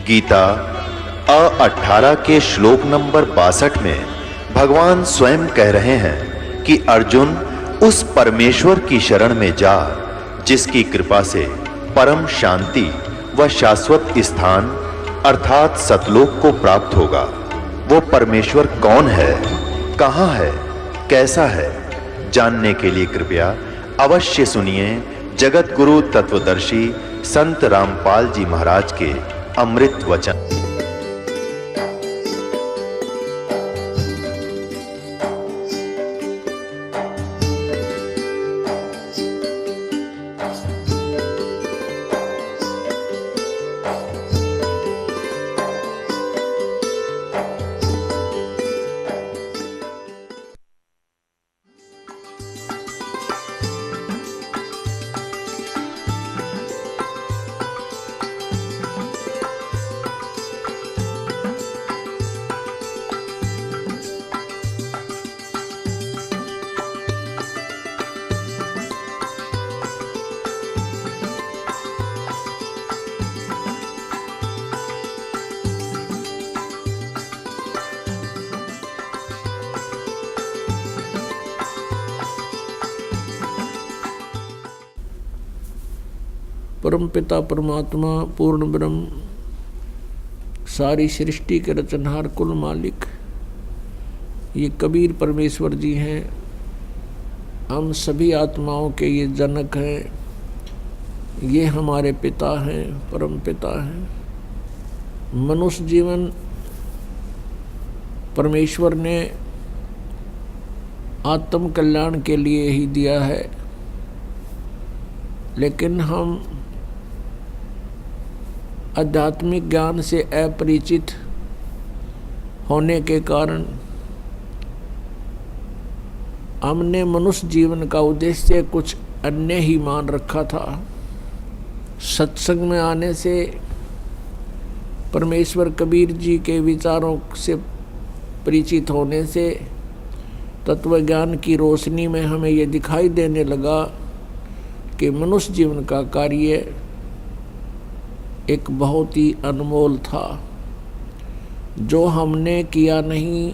गीता 18 के श्लोक नंबर 62 में भगवान स्वयं कह रहे हैं कि अर्जुन उस परमेश्वर की शरण में जा जिसकी कृपा से परम शांति व शाश्वत स्थान अर्थात सतलोक को प्राप्त होगा। वो परमेश्वर कौन है, कहां है, कैसा है, जानने के लिए कृपया अवश्य सुनिए जगत गुरु तत्वदर्शी संत रामपाल जी महाराज के अमृत वचन। परम पिता परमात्मा पूर्ण ब्रह्म सारी सृष्टि के रचनहार कुल मालिक ये कबीर परमेश्वर जी हैं। हम सभी आत्माओं के ये जनक हैं, ये हमारे पिता हैं, परम पिता हैं। मनुष्य जीवन परमेश्वर ने आत्म कल्याण के लिए ही दिया है, लेकिन हम आध्यात्मिक ज्ञान से अपरिचित होने के कारण हमने मनुष्य जीवन का उद्देश्य कुछ अन्य ही मान रखा था। सत्संग में आने से परमेश्वर कबीर जी के विचारों से परिचित होने से तत्व ज्ञान की रोशनी में हमें ये दिखाई देने लगा कि मनुष्य जीवन का कार्य एक बहुत ही अनमोल था। जो हमने किया नहीं,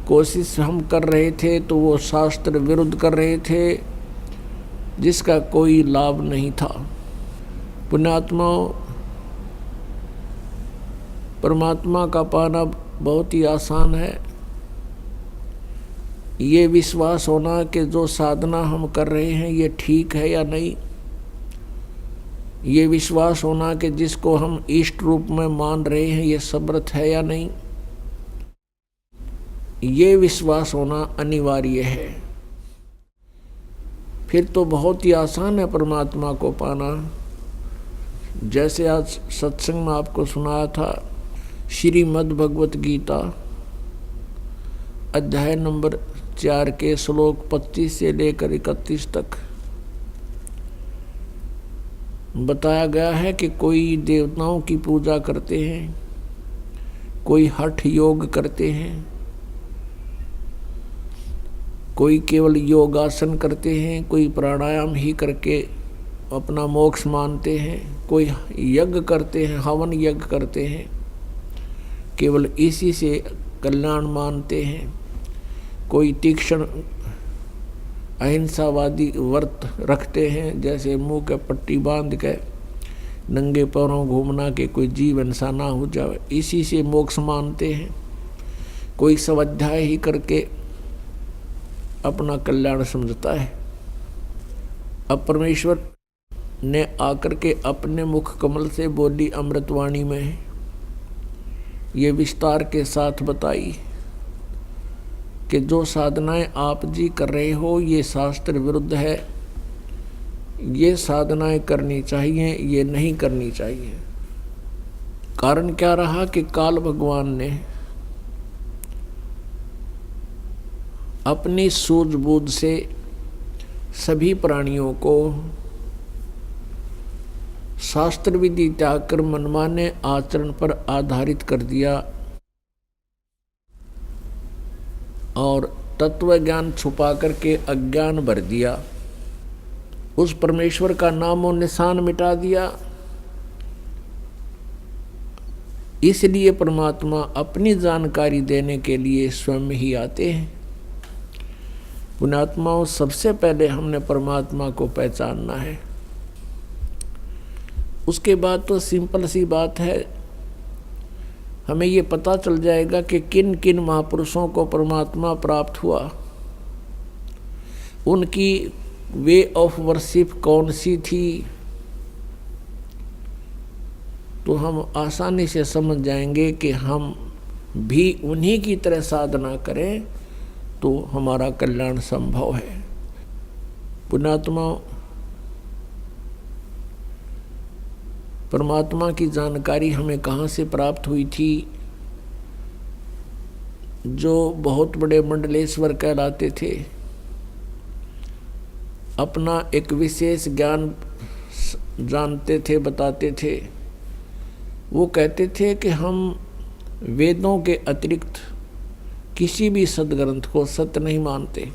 कोशिश हम कर रहे थे तो वो शास्त्र विरुद्ध कर रहे थे, जिसका कोई लाभ नहीं था। पुण्यात्माओं, परमात्मा का पाना बहुत ही आसान है। ये विश्वास होना कि जो साधना हम कर रहे हैं ये ठीक है या नहीं, ये विश्वास होना कि जिसको हम इष्ट रूप में मान रहे हैं ये समर्थ है या नहीं, ये विश्वास होना अनिवार्य है। फिर तो बहुत ही आसान है परमात्मा को पाना। जैसे आज सत्संग में आपको सुनाया था, श्रीमद् भगवत गीता अध्याय नंबर 4 के श्लोक 25 से लेकर 31 तक बताया गया है कि कोई देवताओं की पूजा करते हैं, कोई हठ योग करते हैं, कोई केवल योगासन करते हैं, कोई प्राणायाम ही करके अपना मोक्ष मानते हैं, कोई यज्ञ करते हैं, हवन यज्ञ करते हैं, केवल इसी से कल्याण मानते हैं, कोई तीक्ष्ण अहिंसावादी व्रत रखते हैं, जैसे मुंह के पट्टी बांध के नंगे पैरों घूमना के कोई जीव इंसान ना हो जाए, इसी से मोक्ष मानते हैं। कोई स्वाध्याय ही करके अपना कल्याण समझता है। अब परमेश्वर ने आकर के अपने मुख कमल से बोली अमृतवाणी में ये विस्तार के साथ बताई कि जो साधनाएं आप जी कर रहे हो ये शास्त्र विरुद्ध है, ये साधनाएं करनी चाहिए, ये नहीं करनी चाहिए। कारण क्या रहा कि काल भगवान ने अपनी सूझबूझ से सभी प्राणियों को शास्त्र विधि त्याग कर मनमाने आचरण पर आधारित कर दिया और तत्व ज्ञान छुपा करके अज्ञान भर दिया। उस परमेश्वर का नाम और निशान मिटा दिया। इसलिए परमात्मा अपनी जानकारी देने के लिए स्वयं ही आते हैं। पुण्यात्माओं, सबसे पहले हमने परमात्मा को पहचानना है। उसके बाद तो सिंपल सी बात है, हमें ये पता चल जाएगा कि किन किन महापुरुषों को परमात्मा प्राप्त हुआ, उनकी वे ऑफ वर्शिप कौन सी थी, तो हम आसानी से समझ जाएंगे कि हम भी उन्हीं की तरह साधना करें तो हमारा कल्याण संभव है। पुण्यात्मा, परमात्मा की जानकारी हमें कहाँ से प्राप्त हुई थी? जो बहुत बड़े मंडलेश्वर कहलाते थे, अपना एक विशेष ज्ञान जानते थे, बताते थे। वो कहते थे कि हम वेदों के अतिरिक्त किसी भी सदग्रंथ को सत्य नहीं मानते।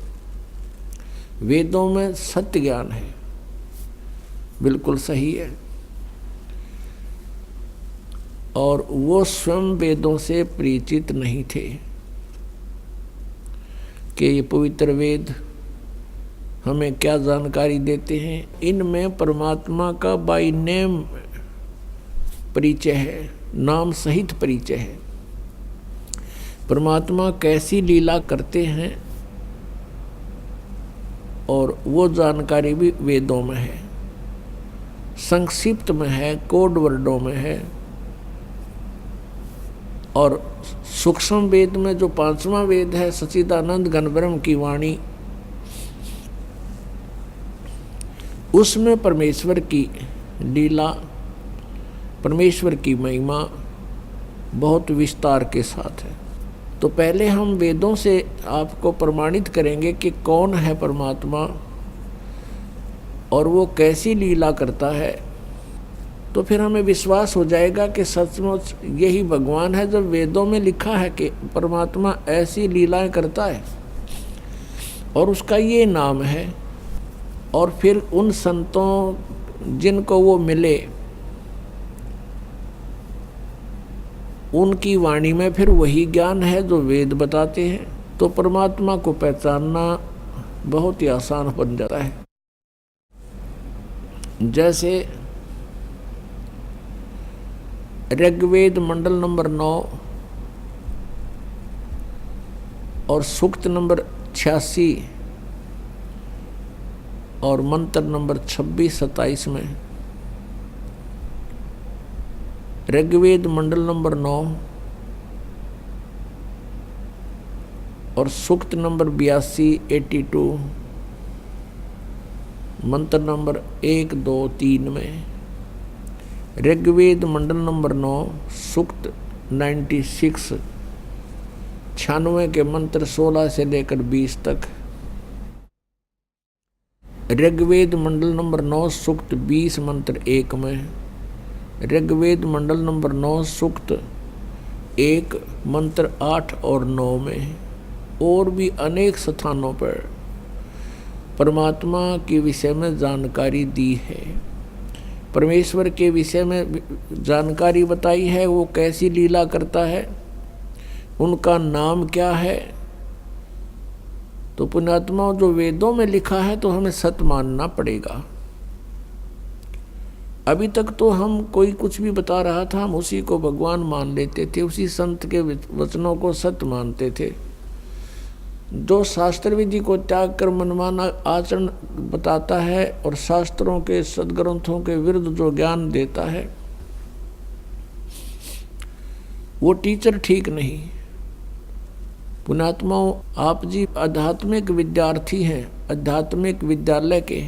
वेदों में सत्य ज्ञान है, बिल्कुल सही है। और वो स्वयं वेदों से परिचित नहीं थे कि ये पवित्र वेद हमें क्या जानकारी देते हैं। इनमें परमात्मा का बाय नेम परिचय है, नाम सहित परिचय है। परमात्मा कैसी लीला करते हैं और वो जानकारी भी वेदों में है, संक्षिप्त में है, कोड वर्डों में है। और सूक्ष्म वेद में जो 5वां वेद है, सच्चिदानंद घन ब्रह्म की वाणी, उसमें परमेश्वर की लीला, परमेश्वर की महिमा बहुत विस्तार के साथ है। तो पहले हम वेदों से आपको प्रमाणित करेंगे कि कौन है परमात्मा और वो कैसी लीला करता है, तो फिर हमें विश्वास हो जाएगा कि सचमुच यही भगवान है। जब वेदों में लिखा है कि परमात्मा ऐसी लीलाएं करता है और उसका ये नाम है, और फिर उन संतों जिनको वो मिले, उनकी वाणी में फिर वही ज्ञान है जो वेद बताते हैं, तो परमात्मा को पहचानना बहुत ही आसान बन जाता है। जैसे ऋग्वेद मंडल नंबर 9 और सूक्त नंबर 86 और मंत्र नंबर 26-27 में, ऋग्वेद मंडल नंबर 9 और सूक्त नंबर 82-82, मंत्र नंबर 1, 2, 3 में, ऋग्वेद मंडल नंबर 9 सूक्त 96 96 के मंत्र 16 से लेकर 20 तक, ऋग्वेद मंडल नंबर 9 सूक्त 20 मंत्र 1 में, ऋग्वेद मंडल नंबर 9 सूक्त 1 मंत्र 8 और 9 में, और भी अनेक स्थानों पर परमात्मा के विषय में जानकारी दी है। परमेश्वर के विषय में जानकारी बताई है, वो कैसी लीला करता है, उनका नाम क्या है। तो पुण्यात्मा, जो वेदों में लिखा है तो हमें सत्य मानना पड़ेगा। अभी तक तो हम कोई कुछ भी बता रहा था, हम उसी को भगवान मान लेते थे, उसी संत के वचनों को सत्य मानते थे। जो शास्त्र विधि को त्याग कर मनमाना आचरण बताता है और शास्त्रों के सदग्रंथों के विरुद्ध जो ज्ञान देता है, वो टीचर ठीक नहीं। पुण्यात्माओं, आप जी आध्यात्मिक विद्यार्थी हैं, आध्यात्मिक विद्यालय के,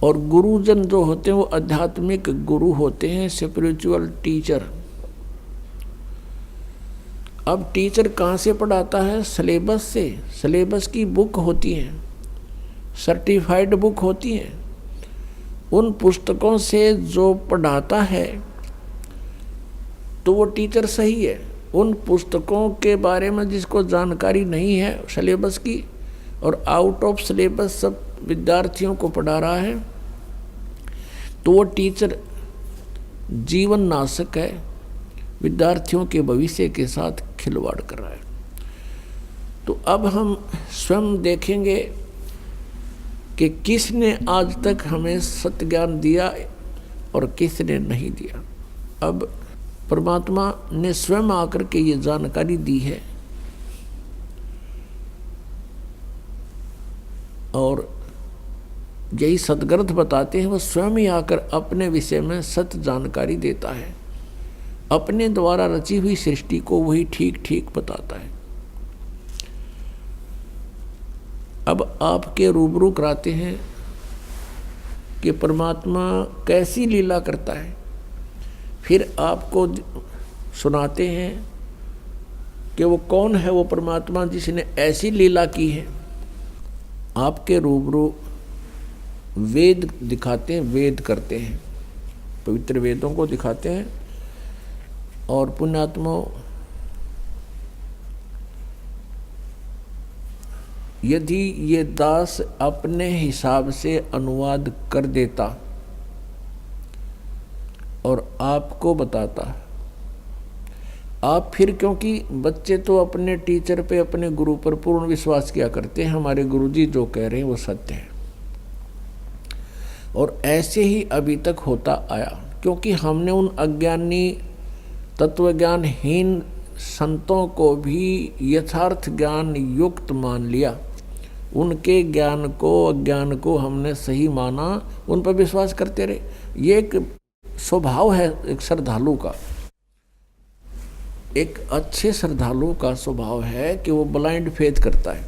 और गुरुजन जो होते हैं वो आध्यात्मिक गुरु होते हैं, स्पिरिचुअल टीचर। अब टीचर कहाँ से पढ़ाता है? सिलेबस से। सिलेबस की बुक होती हैं, सर्टिफाइड बुक होती हैं। उन पुस्तकों से जो पढ़ाता है तो वो टीचर सही है। उन पुस्तकों के बारे में जिसको जानकारी नहीं है सिलेबस की, और आउट ऑफ सिलेबस सब विद्यार्थियों को पढ़ा रहा है, तो वो टीचर जीवन नाशक है, विद्यार्थियों के भविष्य के साथ खिलवाड़ कर रहा है। तो अब हम स्वयं देखेंगे कि किसने आज तक हमें सत्य ज्ञान दिया और किसने नहीं दिया। अब परमात्मा ने स्वयं आकर के ये जानकारी दी है और यही सदग्रंथ बताते हैं, वो स्वयं ही आकर अपने विषय में सत्य जानकारी देता है। अपने द्वारा रची हुई सृष्टि को वही ठीक ठीक बताता है। अब आपके रूबरू कराते हैं कि परमात्मा कैसी लीला करता है, फिर आपको सुनाते हैं कि वो कौन है वो परमात्मा जिसने ऐसी लीला की है। आपके रूबरू वेद दिखाते हैं, वेद करते हैं, पवित्र वेदों को दिखाते हैं और पुण्यात्मा यदि ये दास अपने हिसाब से अनुवाद कर देता और आपको बताता, आप फिर, क्योंकि बच्चे तो अपने टीचर पे, अपने गुरु पर पूर्ण विश्वास किया करते हैं, हमारे गुरुजी जो कह रहे हैं वो सत्य है, और ऐसे ही अभी तक होता आया। क्योंकि हमने उन अज्ञानी तत्वज्ञानहीन संतों को भी यथार्थ ज्ञान युक्त मान लिया, उनके ज्ञान को अज्ञान को हमने सही माना, उन पर विश्वास करते रहे। ये एक स्वभाव है एक श्रद्धालु का, एक अच्छे श्रद्धालु का स्वभाव है कि वो ब्लाइंड फेथ करता है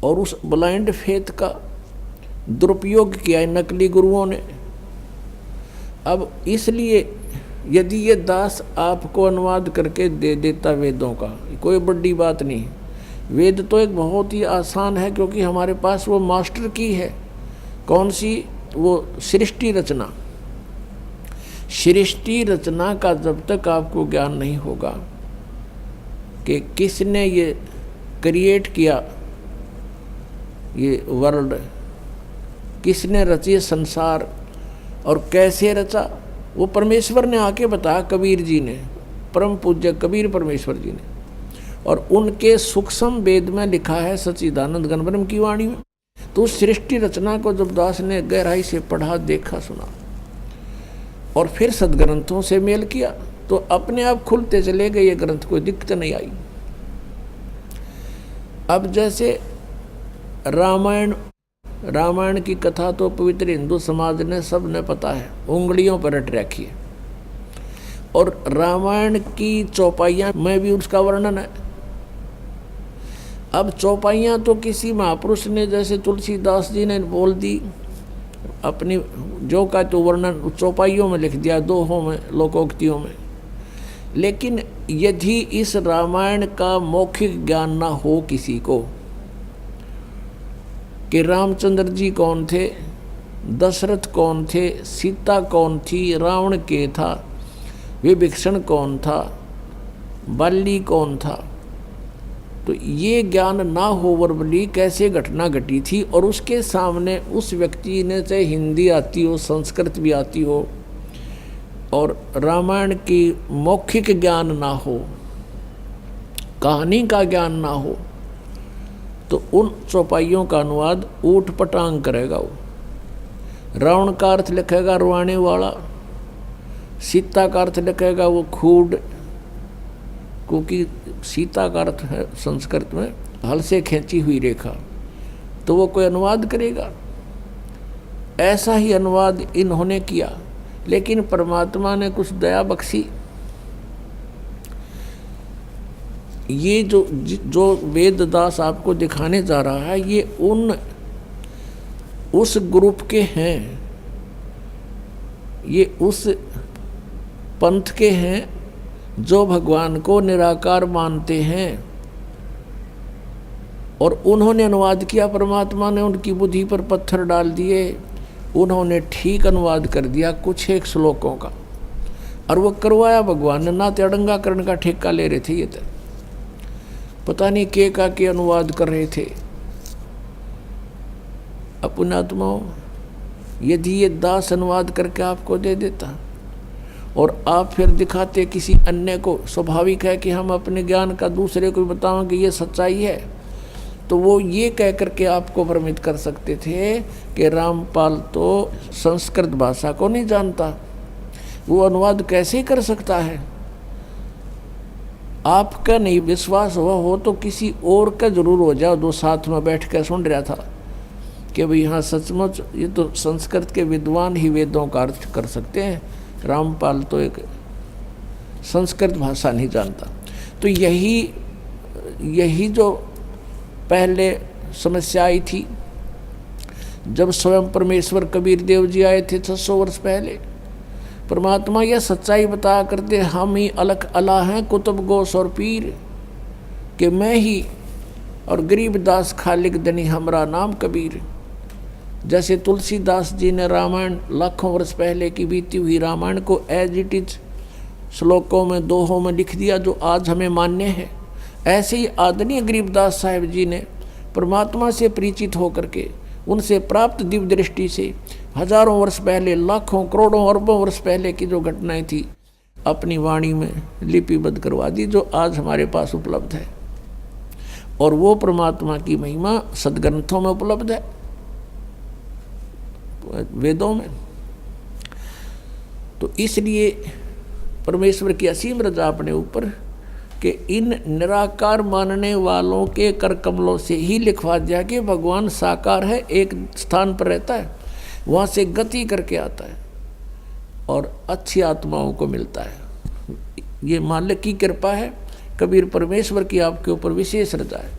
और उस ब्लाइंड फेथ का दुरुपयोग किया है नकली गुरुओं ने। अब इसलिए यदि ये दास आपको अनुवाद करके दे देता वेदों का, कोई बड़ी बात नहीं। वेद तो एक बहुत ही आसान है, क्योंकि हमारे पास वो मास्टर की है। कौन सी? वो सृष्टि रचना। सृष्टि रचना का जब तक आपको ज्ञान नहीं होगा कि किसने ये क्रिएट किया, ये वर्ल्ड किसने रची, संसार, और कैसे रचा, वो परमेश्वर ने आके बताया, कबीर जी ने, परम पूज्य कबीर परमेश्वर जी ने, और उनके सूक्ष्म वेद में लिखा है सच्चिदानंद घन ब्रह्म की वाणी में। तो सृष्टि रचना को जब दास ने गहराई से पढ़ा, देखा, सुना और फिर सदग्रंथों से मेल किया, तो अपने आप खुलते चले गए। ये ग्रंथ कोई दिक्कत नहीं आई। अब जैसे रामायण की कथा तो पवित्र हिंदू समाज ने सब ने पता है, उंगलियों पर रट रखी है, और रामायण की चौपाइयाँ में भी उसका वर्णन है। अब चौपाइयाँ तो किसी महापुरुष ने, जैसे तुलसीदास जी ने बोल दी, अपनी जो का तो वर्णन चौपाइयों में लिख दिया, दोहों में, लोकोक्तियों में। लेकिन यदि इस रामायण का मौखिक ज्ञान ना हो किसी को कि रामचंद्र जी कौन थे, दशरथ कौन थे, सीता कौन थी, रावण के था, विभीषण कौन था, बाली कौन था, तो ये ज्ञान ना हो वर्बली कैसे घटना घटी थी, और उसके सामने उस व्यक्ति ने, चाहे हिंदी आती हो, संस्कृत भी आती हो, और रामायण की मौखिक ज्ञान ना हो, कहानी का ज्ञान ना हो, तो उन चौपाइयों का अनुवाद ऊट पटांग करेगा। वो रावण का अर्थ लिखेगा रुआने वाला, सीता का अर्थ लिखेगा वो खूड, क्योंकि सीता का अर्थ है संस्कृत में हल से खींची हुई रेखा, तो वो कोई अनुवाद करेगा। ऐसा ही अनुवाद इन्होंने किया, लेकिन परमात्मा ने कुछ दया बख्शी। ये जो वेददास आपको दिखाने जा रहा है, ये उस ग्रुप के हैं, ये उस पंथ के हैं जो भगवान को निराकार मानते हैं, और उन्होंने अनुवाद किया। परमात्मा ने उनकी बुद्धि पर पत्थर डाल दिए, उन्होंने ठीक अनुवाद कर दिया कुछ एक श्लोकों का, और वो करवाया भगवान ने। ना तेड़ंगा करण का ठेका ले रहे थे, ये तो पता नहीं के अनुवाद कर रहे थे। अपनात्माओं, यदि ये दास अनुवाद करके आपको दे देता, और आप फिर दिखाते किसी अन्य को। स्वाभाविक है कि हम अपने ज्ञान का दूसरे को बताएं कि ये सच्चाई है, तो वो ये कह करके आपको भ्रमित कर सकते थे कि रामपाल तो संस्कृत भाषा को नहीं जानता, वो अनुवाद कैसे कर सकता है। आपका नहीं विश्वास हुआ हो तो किसी और का जरूर हो जाओ, दो साथ में बैठ कर सुन रहा था कि भाई हाँ सचमुच ये तो संस्कृत के विद्वान ही वेदों का अर्थ कर सकते हैं, रामपाल तो एक संस्कृत भाषा नहीं जानता। तो यही जो पहले समस्या आई थी जब स्वयं परमेश्वर कबीर देव जी आए थे 600 वर्ष पहले। परमात्मा यह सच्चाई बताया करते, हम ही अलग अला हैं कुतुब गोस और पीर, कि मैं ही और गरीबदास खालिक दनी हमरा नाम कबीर। जैसे तुलसीदास जी ने रामायण लाखों वर्ष पहले की बीती हुई रामायण को एज इट इज श्लोकों में दोहों में लिख दिया जो आज हमें मान्य है, ऐसे ही आदरणीय गरीबदास साहिब जी ने परमात्मा से परिचित होकर के उनसे प्राप्त दिव्य दृष्टि से हजारों वर्ष पहले, लाखों करोड़ों अरबों वर्ष पहले की जो घटनाएं थी अपनी वाणी में लिपिबद्ध करवा दी, जो आज हमारे पास उपलब्ध है। और वो परमात्मा की महिमा सदग्रंथों में उपलब्ध है, वेदों में। तो इसलिए परमेश्वर की असीम रजा अपने ऊपर कि इन निराकार मानने वालों के कर कमलों से ही लिखवा दिया कि भगवान साकार है, एक स्थान पर रहता है, वहाँ से गति करके आता है और अच्छी आत्माओं को मिलता है। ये मालिक की कृपा है, कबीर परमेश्वर की आपके ऊपर विशेष रजा है।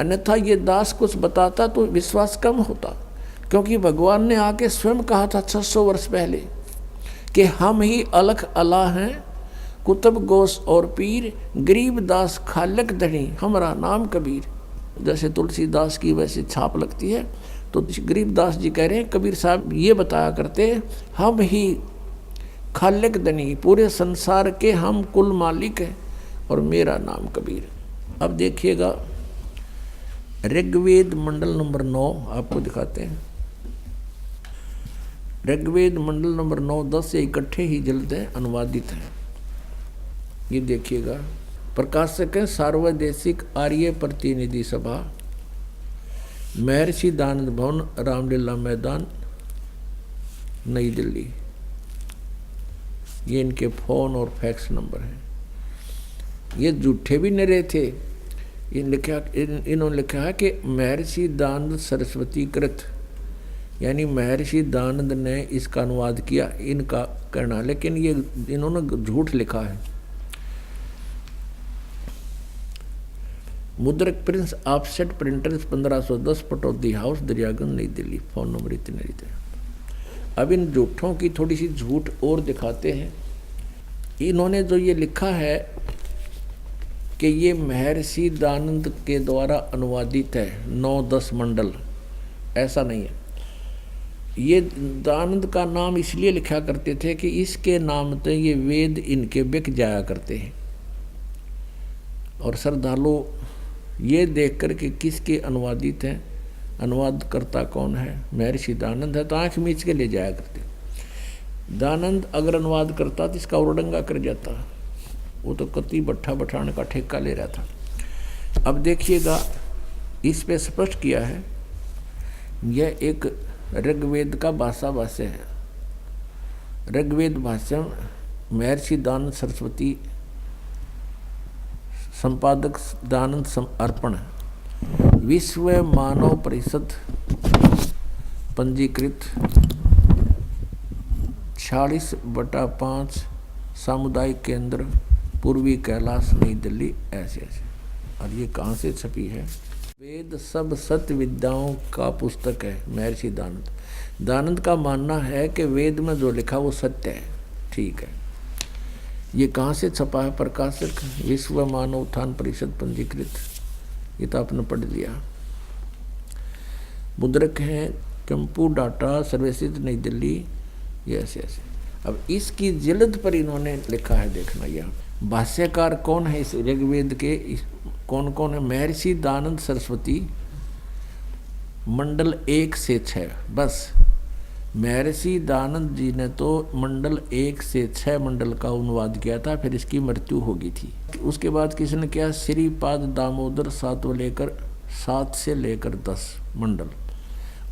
अन्यथा ये दास कुछ बताता तो विश्वास कम होता, क्योंकि भगवान ने आके स्वयं कहा था 600 वर्ष पहले कि हम ही अलख अला हैं कुतुब गोस और पीर, गरीबदास खालक धनी हमारा नाम कबीर। जैसे तुलसीदास की वैसे छाप लगती है, तो गरीबदास जी कह रहे हैं कबीर साहब ये बताया करते हम ही खालक धनी, पूरे संसार के हम कुल मालिक हैं और मेरा नाम कबीर। अब देखिएगा ऋग्वेद मंडल नंबर 9 आपको दिखाते हैं। ऋग्वेद मंडल नंबर 9 10 से इकट्ठे ही जल्द है, अनुवादित है। ये देखिएगा, प्रकाशक है सार्वदेशिक आर्य प्रतिनिधि सभा, महर्षि दानंद भवन, रामलीला मैदान, नई दिल्ली। ये इनके फ़ोन और फैक्स नंबर हैं। ये झूठे भी निरे थे। इन्होंने लिखा है कि महर्षि दानंद सरस्वती कृत, यानी महर्षि दानंद ने इसका अनुवाद किया, इनका कहना, लेकिन ये इन्होंने झूठ लिखा है। मुद्रक Prince offset printers 1510 Pataudi house, Daryaganj, नई दिल्ली। फ़ोन नंबर इतने रहते हैं। अब इन झूठों की थोड़ी सी झूठ और दिखाते हैं। इन्होंने जो ये लिखा है कि ये महर्षि दानंद के द्वारा अनुवादित है 9-10 मंडल, ऐसा नहीं है। ये दानंद का नाम इसलिए लिखा करते थे कि इसके नाम से ये वेद इनके बिक जाया करते हैं, और श्रद्धालु ये देख कर के किसके अनुवादित हैं, अनुवादकर्ता कौन है, महर्षि दानंद है, तो आँख मीच के ले जाया करते। दानंद अगर अनुवाद करता तो इसका उड़ंगा कर जाता, वो तो कति भट्ठा बैठाने का ठेका ले रहा था। अब देखिएगा, इस पे स्पष्ट किया है, यह एक ऋग्वेद का भाषा भाष्य है। ऋग्वेद भाष्य महर्षि दानंद सरस्वती, संपादक दानंद अर्पण, विश्व मानव परिषद पंजीकृत 46/5 सामुदायिक केंद्र, पूर्वी कैलाश, नई दिल्ली, ऐसे ऐसे। और ये कहाँ से छपी है? वेद सब सत्य विद्याओं का पुस्तक है महर्षि दानंद। दानंद का मानना है कि वेद में जो लिखा वो सत्य है, ठीक है। ये कहाँ से छपा है? प्रकाशक विश्व मानव उत्थान परिषद पंजीकृत, ये तो आपने पढ़ लिया। मुद्रक हैं कंपू डाटा सर्विसेज, नई दिल्ली, ये ऐसे ऐसे। अब इसकी जिल्द पर इन्होंने लिखा है, देखना यहाँ भाष्यकार कौन है इस ऋग्वेद के, कौन कौन है? महर्षि दानंद सरस्वती, मंडल 1 से 6, बस महर्षि दानंद जी ने तो मंडल 1 से 6 मंडल का अनुवाद किया था, फिर इसकी मृत्यु हो गई थी। उसके बाद किसने किया? श्रीपाद दामोदर 7 से लेकर 10 मंडल।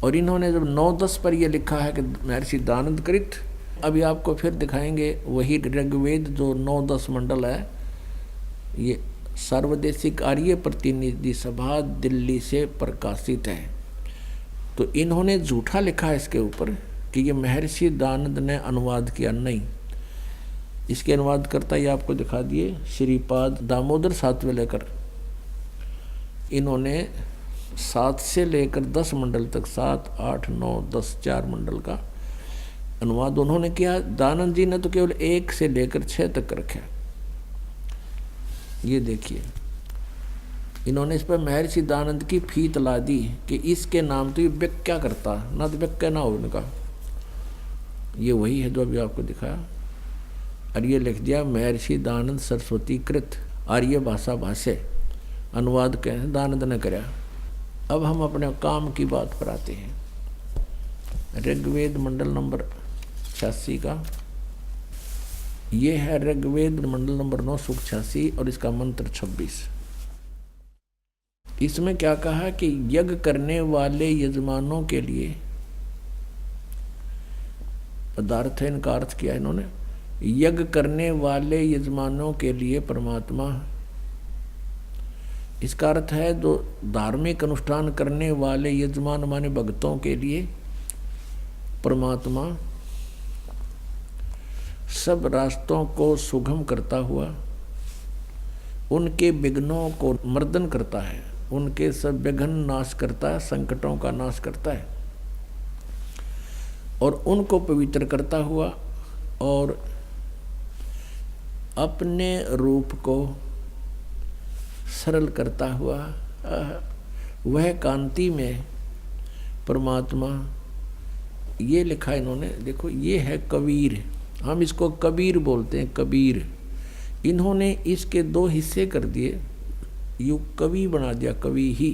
और इन्होंने जब 9-10 पर यह लिखा है कि महर्षि दानंद कृत, अभी आपको फिर दिखाएंगे वही ऋग्वेद जो 9-10 मंडल है, ये सर्वदेशिक आर्य प्रतिनिधि सभा दिल्ली से प्रकाशित है। तो इन्होंने झूठा लिखा है इसके ऊपर कि ये महर्षि दानंद ने अनुवाद किया, नहीं। इसके अनुवाद करता ही आपको दिखा दिए, श्रीपाद दामोदर 7 लेकर, इन्होंने 7 से लेकर 10 मंडल तक, 7, 8, 9, 10, 4 मंडल का अनुवाद उन्होंने किया। दानंद जी ने तो केवल 1 से लेकर 6 तक रखा। ये देखिए, इन्होंने इस पर महर्षि दानंद की फीत ला दी कि इसके नाम तो ये व्याख्या करता, ना तो व्याख्या ना हो इनका। ये वही है जो अभी आपको दिखाया। और ये लिख दिया महर्षि दानंद सरस्वती कृत आर्य भाषा भाष्य, अनुवाद कह दानंद ने कराया। अब हम अपने काम की बात पर आते हैं। ऋग्वेद मंडल नंबर 86 का ये है, ऋग्वेद मंडल नंबर 9 सूक्त 86 और इसका मंत्र 26। इसमें क्या कहा कि यज्ञ करने वाले यजमानों के लिए, पदार्थ है, इनका अर्थ किया इन्होंने, यज्ञ करने वाले यजमानों के लिए परमात्मा, इसका अर्थ है जो धार्मिक अनुष्ठान करने वाले यजमान माने भक्तों के लिए परमात्मा सब रास्तों को सुगम करता हुआ उनके विघ्नों को मर्दन करता है, उनके सब विघ्न नाश करता है, संकटों का नाश करता है और उनको पवित्र करता हुआ और अपने रूप को सरल करता हुआ वह कांति में परमात्मा, ये लिखा इन्होंने, देखो ये है कबीर, हम इसको कबीर बोलते हैं, कबीर। इन्होंने इसके 2 हिस्से कर दिए, यू कवि बना दिया, कवि ही।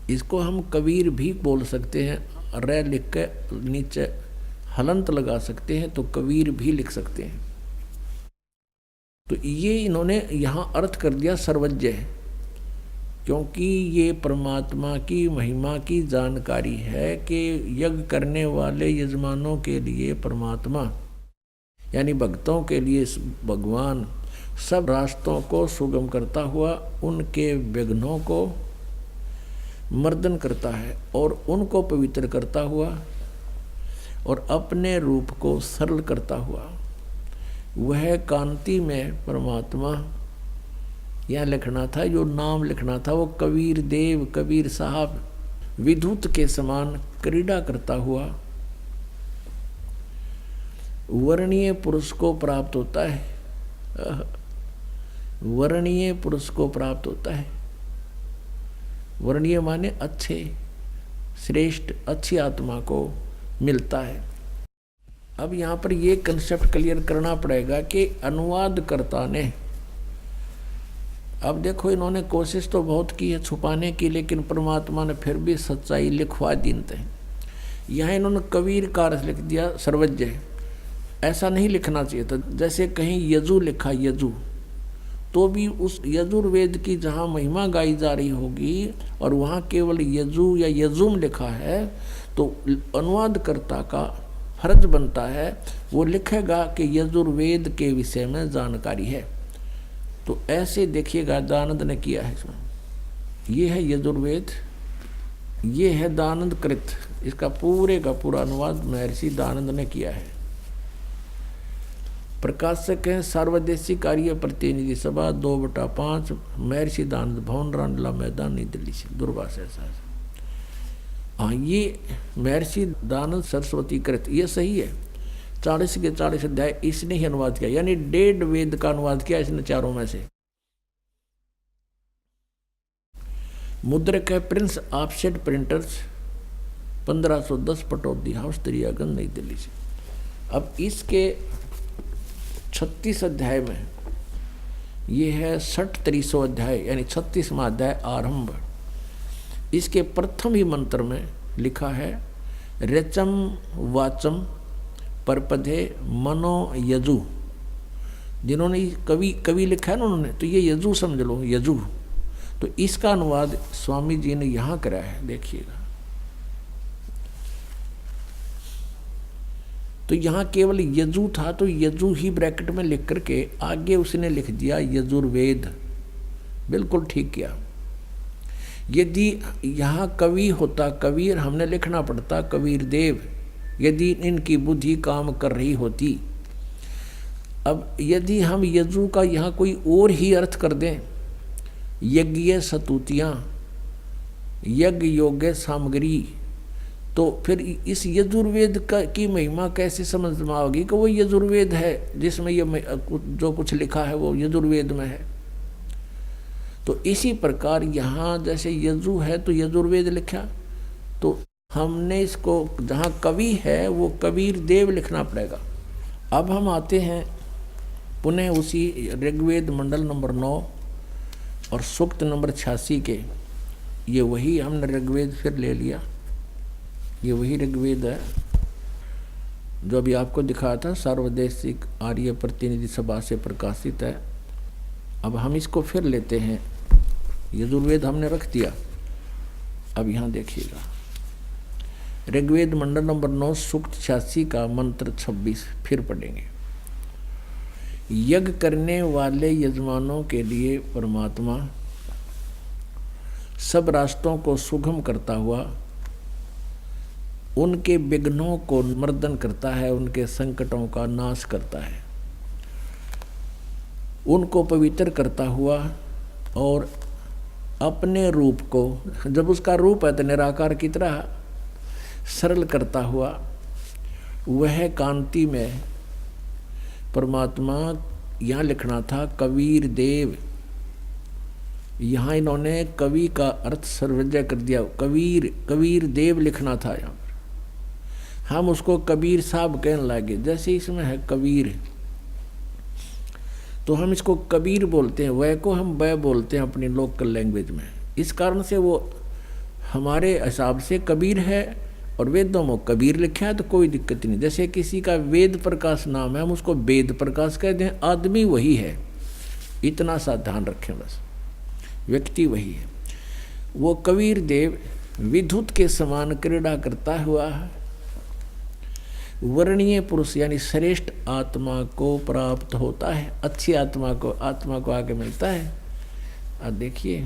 इसको हम कबीर भी बोल सकते हैं, रे लिख के नीचे हलंत लगा सकते हैं तो कबीर भी लिख सकते हैं। तो ये इन्होंने यहाँ अर्थ कर दिया सर्वज्ञ, क्योंकि ये परमात्मा की महिमा की जानकारी है कि यज्ञ करने वाले यजमानों के लिए परमात्मा यानी भक्तों के लिए भगवान सब रास्तों को सुगम करता हुआ उनके विघ्नों को मर्दन करता है और उनको पवित्र करता हुआ और अपने रूप को सरल करता हुआ वह कांति में परमात्मा, यह लिखना था, जो नाम लिखना था वो कबीर देव, कबीर साहब, विद्युत के समान क्रीड़ा करता हुआ वर्णीय पुरुष को प्राप्त होता है। वर्णीय पुरुष को प्राप्त होता है। वर्णीय माने अच्छे, श्रेष्ठ, अच्छी आत्मा को मिलता है। अब यहाँ पर ये कंसेप्ट क्लियर करना पड़ेगा कि अनुवादकर्ता ने, अब देखो इन्होंने कोशिश तो बहुत की है छुपाने की, लेकिन परमात्मा ने फिर भी सच्चाई लिखवा दी है। यहाँ इन्होंने कबीर का अर्थ लिख दिया सर्वज्ञ, ऐसा नहीं लिखना चाहिए था। जैसे कहीं यजु लिखा, यजु, तो भी उस यजुर्वेद की जहाँ महिमा गाई जा रही होगी और वहाँ केवल यजु या यजुम लिखा है, तो अनुवादकर्ता का फर्ज बनता है वो लिखेगा कि यजुर्वेद के विषय में जानकारी है। तो ऐसे देखिएगा दानंद ने किया है इसमें। ये है यजुर्वेद, ये है दानंद कृत, इसका पूरे का पूरा अनुवाद महर्षि दानंद ने किया है। प्रकाशक हैं सर्वदेशिक आर्य प्रतिनिधि सभा 2/5 महर्षि दानंद भवन, रांडला मैदान, नई दिल्ली से, दूरभाष ऐसा। हाँ, ये महर्षि दानंद सरस्वती कृत, ये सही है। 40 के 40 अध्याय इसने ही अनुवाद किया, यानी 1.5 वेद का अनुवाद किया इसने चारों में से। मुद्रक है Prince offset printers, 1510 Pataudi house, Daryaganj, नई दिल्ली से। अब इसके 36 अध्याय में ये है 60-300 अध्याय, यानी 36वां अध्याय आरंभ। इसके प्रथम ही मंत्र में लिखा है रचम वाचम परपधे मनो यजु। जिन्होंने कवि लिखा है ना उन्होंने, तो ये यजु समझ लो, यजु। तो इसका अनुवाद स्वामी जी ने यहाँ करा है, देखिएगा। तो यहाँ केवल यजु था, तो यजु ही ब्रैकेट में लिख करके आगे उसने लिख दिया यजुर्वेद। बिल्कुल ठीक किया। यदि यहाँ कवि होता, कबीर हमने लिखना पड़ता कबीर देव, यदि इनकी बुद्धि काम कर रही होती। अब यदि हम यजु का यहाँ कोई और ही अर्थ कर दें, यज्ञ सतुतियाँ, यज्ञ योग्य सामग्री, तो फिर इस यजुर्वेद की महिमा कैसे समझ में आओगी कि वो यजुर्वेद है, जिसमें ये जो कुछ लिखा है वो यजुर्वेद में है। तो इसी प्रकार यहाँ जैसे यजु है तो यजुर्वेद लिखा, तो हमने इसको जहाँ कवि है वो कबीर देव लिखना पड़ेगा। अब हम आते हैं पुनः उसी ऋग्वेद मंडल नंबर 9 और सूक्त नंबर 86 के। ये वही हमने ऋग्वेद फिर ले लिया, ये वही ऋग्वेद है जो अभी आपको दिखाया था, सार्वदेशिक आर्य प्रतिनिधि सभा से प्रकाशित है। अब हम इसको फिर लेते हैं, यजुर्वेद हमने रख दिया। अब यहाँ देखिएगा ऋग्वेद मंडल नंबर 9 सूक्त 86 का मंत्र 26 फिर पढ़ेंगे। यज्ञ करने वाले यजमानों के लिए परमात्मा सब रास्तों को सुगम करता हुआ उनके विघ्नों को मर्दन करता है, उनके संकटों का नाश करता है, उनको पवित्र करता हुआ और अपने रूप को, जब उसका रूप है तो निराकार की तरह, सरल करता हुआ वह कांति में परमात्मा। यहाँ लिखना था कबीर देव, यहाँ इन्होंने कवि का अर्थ सर्वज्ञ कर दिया, कबीर देव लिखना था यहाँ पर। हम उसको कबीर साहब कहने लगे, जैसे इसमें है कबीर तो हम इसको कबीर बोलते हैं, वह को हम वह बोलते हैं अपनी लोकल लैंग्वेज में। इस कारण से वो हमारे हिसाब से कबीर है और वेदों में कबीर लिखा है तो कोई दिक्कत नहीं। जैसे किसी का वेद प्रकाश नाम है, हम उसको वेद प्रकाश कहते हैं, आदमी वही है, इतना सा ध्यान रखें बस, व्यक्ति वही है। वो कबीर देव विद्युत के समान क्रीड़ा करता हुआ वर्णीय पुरुष यानी श्रेष्ठ आत्मा को प्राप्त होता है, अच्छी आत्मा को आगे मिलता है। अब देखिए,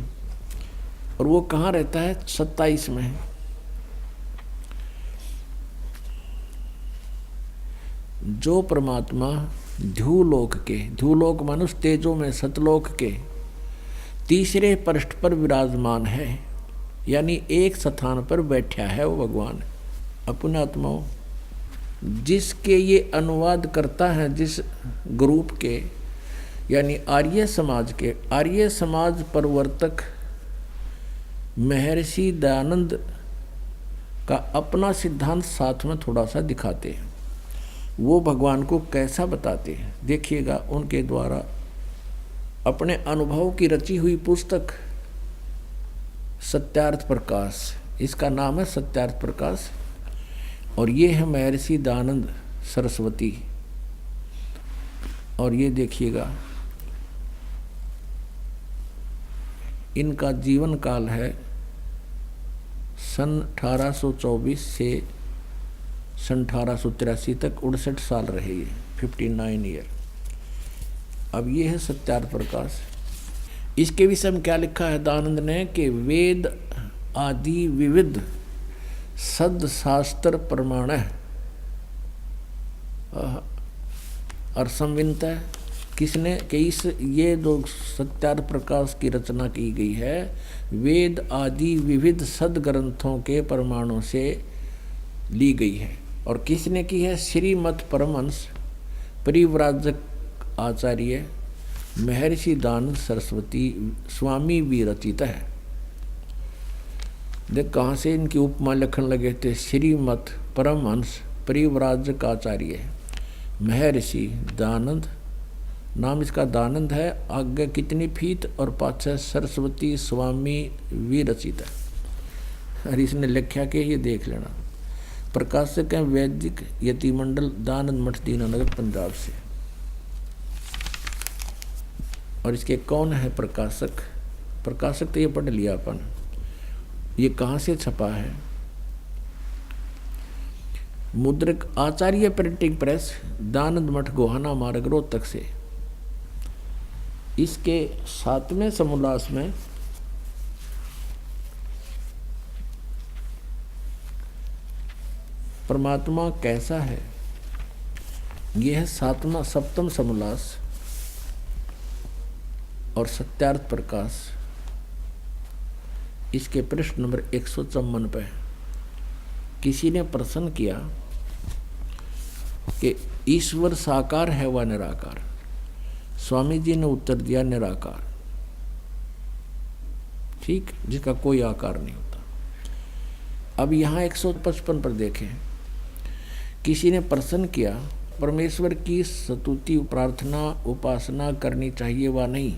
और वो कहाँ रहता है, 27 में है। जो परमात्मा ध्यूलोक मनुष्य तेजों में सतलोक के तीसरे पृष्ठ पर विराजमान है, यानी एक स्थान पर बैठा है वो भगवान अपने आत्माओं, जिसके ये अनुवाद करता है जिस ग्रुप के, यानी आर्य समाज प्रवर्तक महर्षि दयानंद का अपना सिद्धांत साथ में थोड़ा सा दिखाते हैं। वो भगवान को कैसा बताते हैं देखिएगा, उनके द्वारा अपने अनुभव की रची हुई पुस्तक सत्यार्थ प्रकाश, इसका नाम है सत्यार्थ प्रकाश, और ये है महर्षि दयानंद सरस्वती। और ये देखिएगा इनका जीवन काल है सन 1824 से सन 1883 तक, 68 साल रहे ये, 59 ईयर। अब ये है सत्यार्थ प्रकाश। इसके विषय में क्या लिखा है दयानंद ने कि वेद आदि विविध सद शास्त्र प्रमाण और संवित है। किसने कि इस ये जो सत्यार्थ प्रकाश की रचना की गई है वेद आदि विविध सद ग्रंथों के प्रमाणों से ली गई है। और किसने की है, श्रीमद परमहंस परिव्राजक आचार्य महर्षि दयानंद सरस्वती स्वामी विरचित है। देख कहाँ से इनकी उपमा लिखन लगे थे, श्रीमद परमहंस परिव्राजक आचार्य महर्षि दयानंद, नाम इसका दयानंद है, आगे कितनी फीत और पाछे सरस्वती स्वामी विरचित है। और इसने लिखा के ये देख लेना। प्रकाशक है वैदिक यति मंडल, दानंद मठ, दीनानगर, पंजाब से। और इसके कौन है प्रकाशक? प्रकाशक तो ये पढ़ लिया अपन। ये कहाँ से छपा है? मुद्रक आचार्य प्रिंटिंग प्रेस, दानंद मठ, गोहाना मार्ग, रोहतक से। इसके 7वें समोल्लास में परमात्मा कैसा है, यह है 7वां समोल्लास और सत्यार्थ प्रकाश। इसके पृष्ठ नंबर 154 पे किसी ने प्रश्न किया कि ईश्वर साकार है व निराकार? स्वामी जी ने उत्तर दिया निराकार, ठीक, जिसका कोई आकार नहीं होता। अब यहाँ 155 पर देखें, किसी ने प्रश्न किया परमेश्वर की स्तुति, प्रार्थना, उपासना करनी चाहिए व नहीं?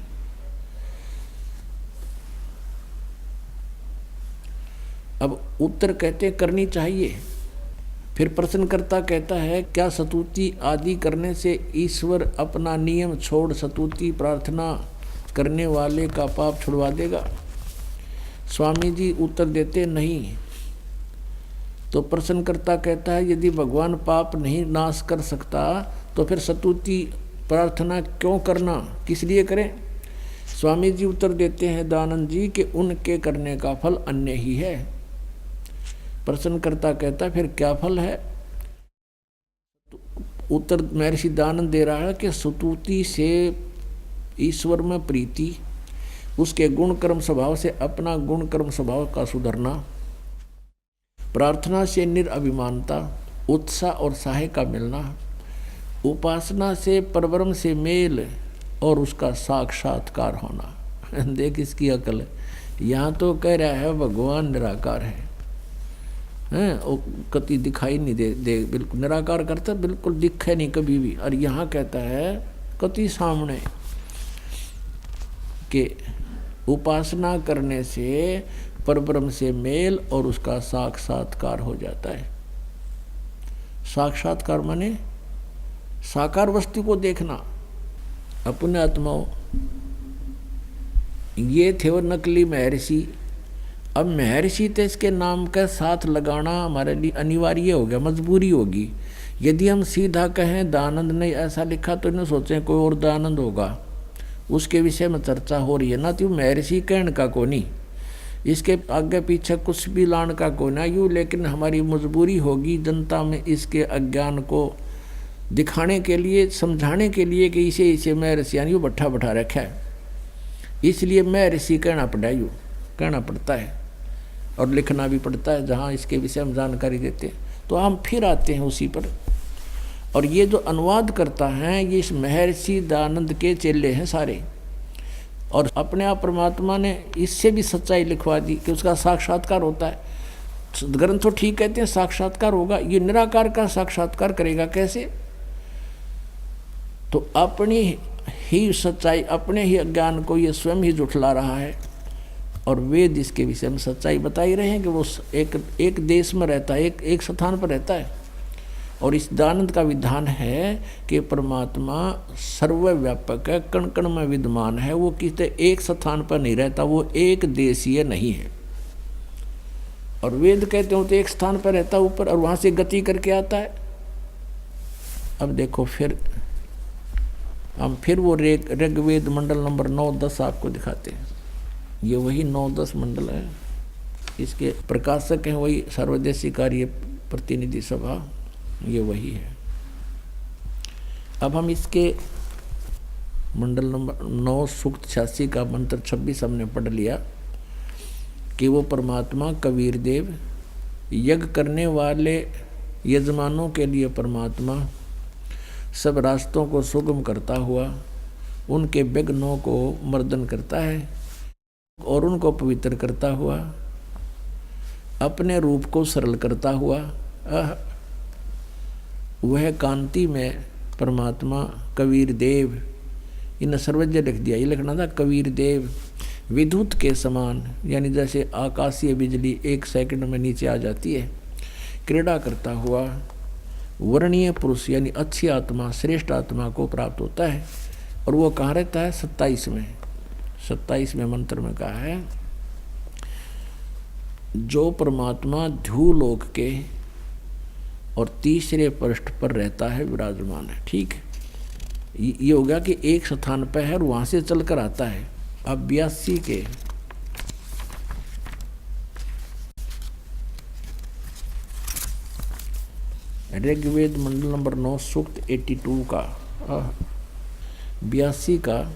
अब उत्तर कहते करनी चाहिए। फिर प्रश्नकर्ता कहता है क्या स्तुति आदि करने से ईश्वर अपना नियम छोड़ स्तुति प्रार्थना करने वाले का पाप छुड़वा देगा? स्वामी जी उत्तर देते नहीं। तो प्रश्नकर्ता कहता है यदि भगवान पाप नहीं नाश कर सकता तो फिर स्तुति प्रार्थना क्यों करना, किस लिए करें? स्वामी जी उत्तर देते हैं दानंद जी कि उनके करने का फल अन्य ही है। प्रश्नकर्ता कहता है फिर क्या फल है? उत्तर महर्षि दानंद दे रहा है कि स्तुति से ईश्वर में प्रीति, उसके गुण कर्म स्वभाव से अपना गुण कर्म स्वभाव का सुधरना, प्रार्थना से निरअभिमानता, उत्साह और सहाय का मिलना, उपासना से परब्रह्म से मेल और उसका साक्षात्कार होना। देख इसकी अकल। यहाँ तो कह रहा है भगवान निराकार है, वो कति दिखाई नहीं दे बिल्कुल निराकार करता, बिल्कुल दिखे नहीं कभी भी। और यहाँ कहता है कति सामने कि उपासना करने से परब्रह्म से मेल और उसका साक्षात्कार हो जाता है। साक्षात्कार माने साकार वस्तु को देखना। अपने आत्माओं, ये थे वो नकली महर्षि। अब महर्षि तो इसके नाम का साथ लगाना हमारे लिए अनिवार्य हो गया, मजबूरी होगी। यदि हम सीधा कहें दानंद ने ऐसा लिखा तो इन्हें सोचें कोई और दानंद होगा, उसके विषय में चर्चा हो रही है ना। तो महर्षि कहने का को नहीं, इसके आगे पीछे कुछ भी लाने का को ना यूँ, लेकिन हमारी मजबूरी होगी जनता में इसके अज्ञान को दिखाने के लिए, समझाने के लिए कि इसे महर्षि यानी यूँ बैठा बैठा रखा है, इसलिए महर्षि कहना पड़ता है और लिखना भी पड़ता है जहाँ इसके विषय में जानकारी देते हैं। तो हम फिर आते हैं उसी पर। और ये जो अनुवाद करता है ये इस महर्षि दानंद के चेले हैं सारे, और अपने आप परमात्मा ने इससे भी सच्चाई लिखवा दी कि उसका साक्षात्कार होता है। ग्रंथ तो ठीक कहते हैं साक्षात्कार होगा, ये निराकार का साक्षात्कार करेगा कैसे? तो अपनी ही सच्चाई, अपने ही अज्ञान को ये स्वयं ही जुठला रहा है। और वेद इसके विषय में सच्चाई बता ही रहे हैं कि वो एक देश में रहता है, एक स्थान पर रहता है। और इस दानंद का विधान है कि परमात्मा सर्वव्यापक है, कण कण में विद्यमान है, वो किसी एक स्थान पर नहीं रहता, वो एक देशीय नहीं है। और वेद कहते हो तो एक स्थान पर रहता ऊपर और वहाँ से गति करके आता है। अब देखो फिर हम फिर वो ऋग्वेद मंडल नंबर 9-10 आपको दिखाते हैं। ये वही 9-10 मंडल है, इसके प्रकाशक हैं वही सर्वदेशी कार्य प्रतिनिधि सभा, ये वही है। अब हम इसके मंडल नंबर 9 सूक्त 86 का मंत्र 26 हमने पढ़ लिया कि वो परमात्मा कबीर देव यज्ञ करने वाले यजमानों के लिए परमात्मा सब रास्तों को सुगम करता हुआ उनके विघ्नों को मर्दन करता है और उनको पवित्र करता हुआ अपने रूप को सरल करता हुआ वह कांति में परमात्मा कबीर देव, इन सर्वज्ञ लिख दिया, ये लिखना था कबीर देव विद्युत के समान, यानी जैसे आकाशीय बिजली 1 सेकंड में नीचे आ जाती है, क्रीड़ा करता हुआ वर्णीय पुरुष यानी अच्छी आत्मा, श्रेष्ठ आत्मा को प्राप्त होता है। और वो कहाँ रहता है? 27वें मंत्र में कहा है, जो परमात्मा ध्रुवलोक के और तीसरे पृष्ठ पर रहता है, विराजमान है। ठीक है, ये हो गया कि एक स्थान पर है और वहाँ से चलकर आता है। अब 82 के ऋग्वेद मंडल नंबर 9 सूक्त 82 का 82 का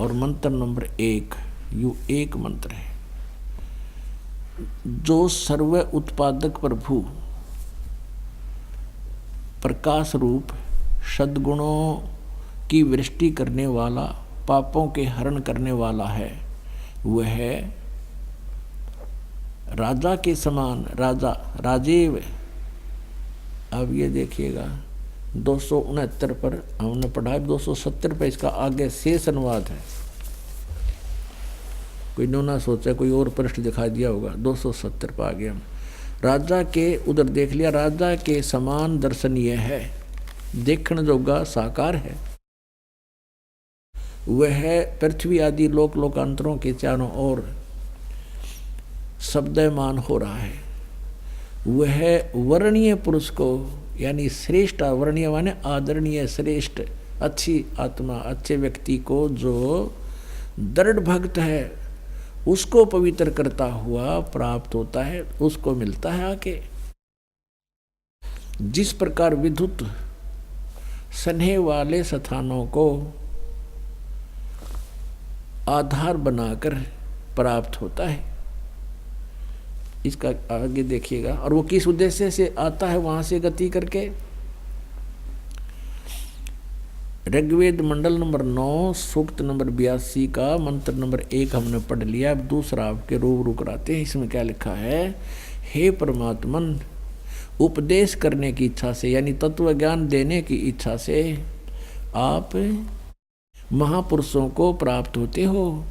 और मंत्र नंबर 1, यू एक मंत्र है। जो सर्व उत्पादक प्रभु प्रकाश रूप सद्गुणों की वृष्टि करने वाला, पापों के हरण करने वाला है, वह है राजा के समान, राजेव। अब ये देखिएगा 269 पर हमने पढ़ा है, 270 पर इसका आगे शेष अनुवाद है। कोई ना सोचा कोई और पृष्ठ दिखा दिया होगा, 270 पर आ गया हम। राजा के उधर देख लिया, राजा के समान दर्शनीय है, देखण जोगा साकार है। वह पृथ्वी आदि लोक लोकांतरों के चारों ओर शब्दमान हो रहा है। वह वर्णीय पुरुष को, यानी श्रेष्ठ, वर्णीय माने आदरणीय, श्रेष्ठ, अच्छी आत्मा, अच्छे व्यक्ति को जो दृढ़ भक्त है उसको पवित्र करता हुआ प्राप्त होता है, उसको मिलता है आके। जिस प्रकार विद्युत सन्हे वाले स्थानों को आधार बनाकर प्राप्त होता है, इसका आगे देखिएगा। और वो किस उद्देश्य से आता है वहां से गति करके? ऋग्वेद मंडल नंबर 9 सूक्त नंबर 82 का मंत्र नंबर 1 हमने पढ़ लिया। अब दूसरा आपके रूबरू कराते हैं। इसमें क्या लिखा है? हे परमात्मन, उपदेश करने की इच्छा से, यानी तत्व ज्ञान देने की इच्छा से आप महापुरुषों को प्राप्त होते हो,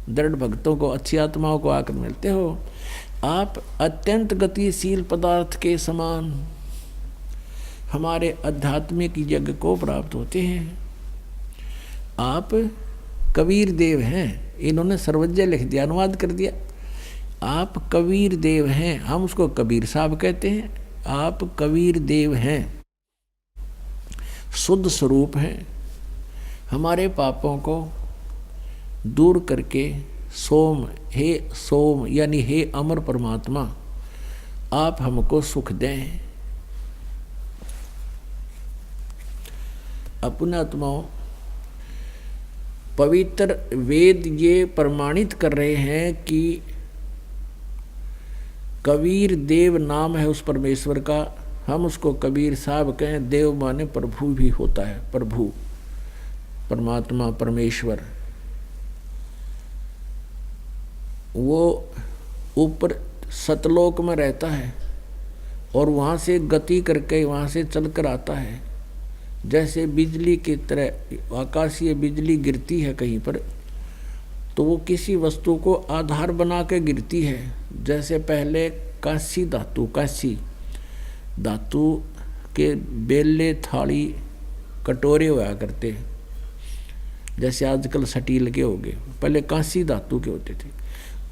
दृढ़ भक्तों को, अच्छी आत्माओं को आकर मिलते हो। आप अत्यंत गतिशील पदार्थ के समान हमारे आध्यात्मिक यज्ञ को प्राप्त होते हैं। आप कबीर देव हैं, इन्होंने सर्वज्ञ लिख दिया, अनुवाद कर दिया। आप कबीर देव हैं, हम उसको कबीर साहब कहते हैं। आप कबीर देव हैं, शुद्ध स्वरूप हैं, हमारे पापों को दूर करके सोम, हे सोम यानी हे अमर परमात्मा, आप हमको सुख दें। अपने आत्माओं, पवित्र वेद ये प्रमाणित कर रहे हैं कि कबीर देव नाम है उस परमेश्वर का। हम उसको कबीर साहब कहें। देव माने प्रभु भी होता है, प्रभु, परमात्मा, परमेश्वर। वो ऊपर सतलोक में रहता है और वहाँ से गति करके वहाँ से चलकर आता है। जैसे बिजली की तरह आकाशीय बिजली गिरती है कहीं पर, तो वो किसी वस्तु को आधार बना के गिरती है। जैसे पहले कांसी धातु के बेले, थाली, कटोरे हुआ करते, जैसे आजकल स्टील के हो गए, पहले कांसी धातु के होते थे।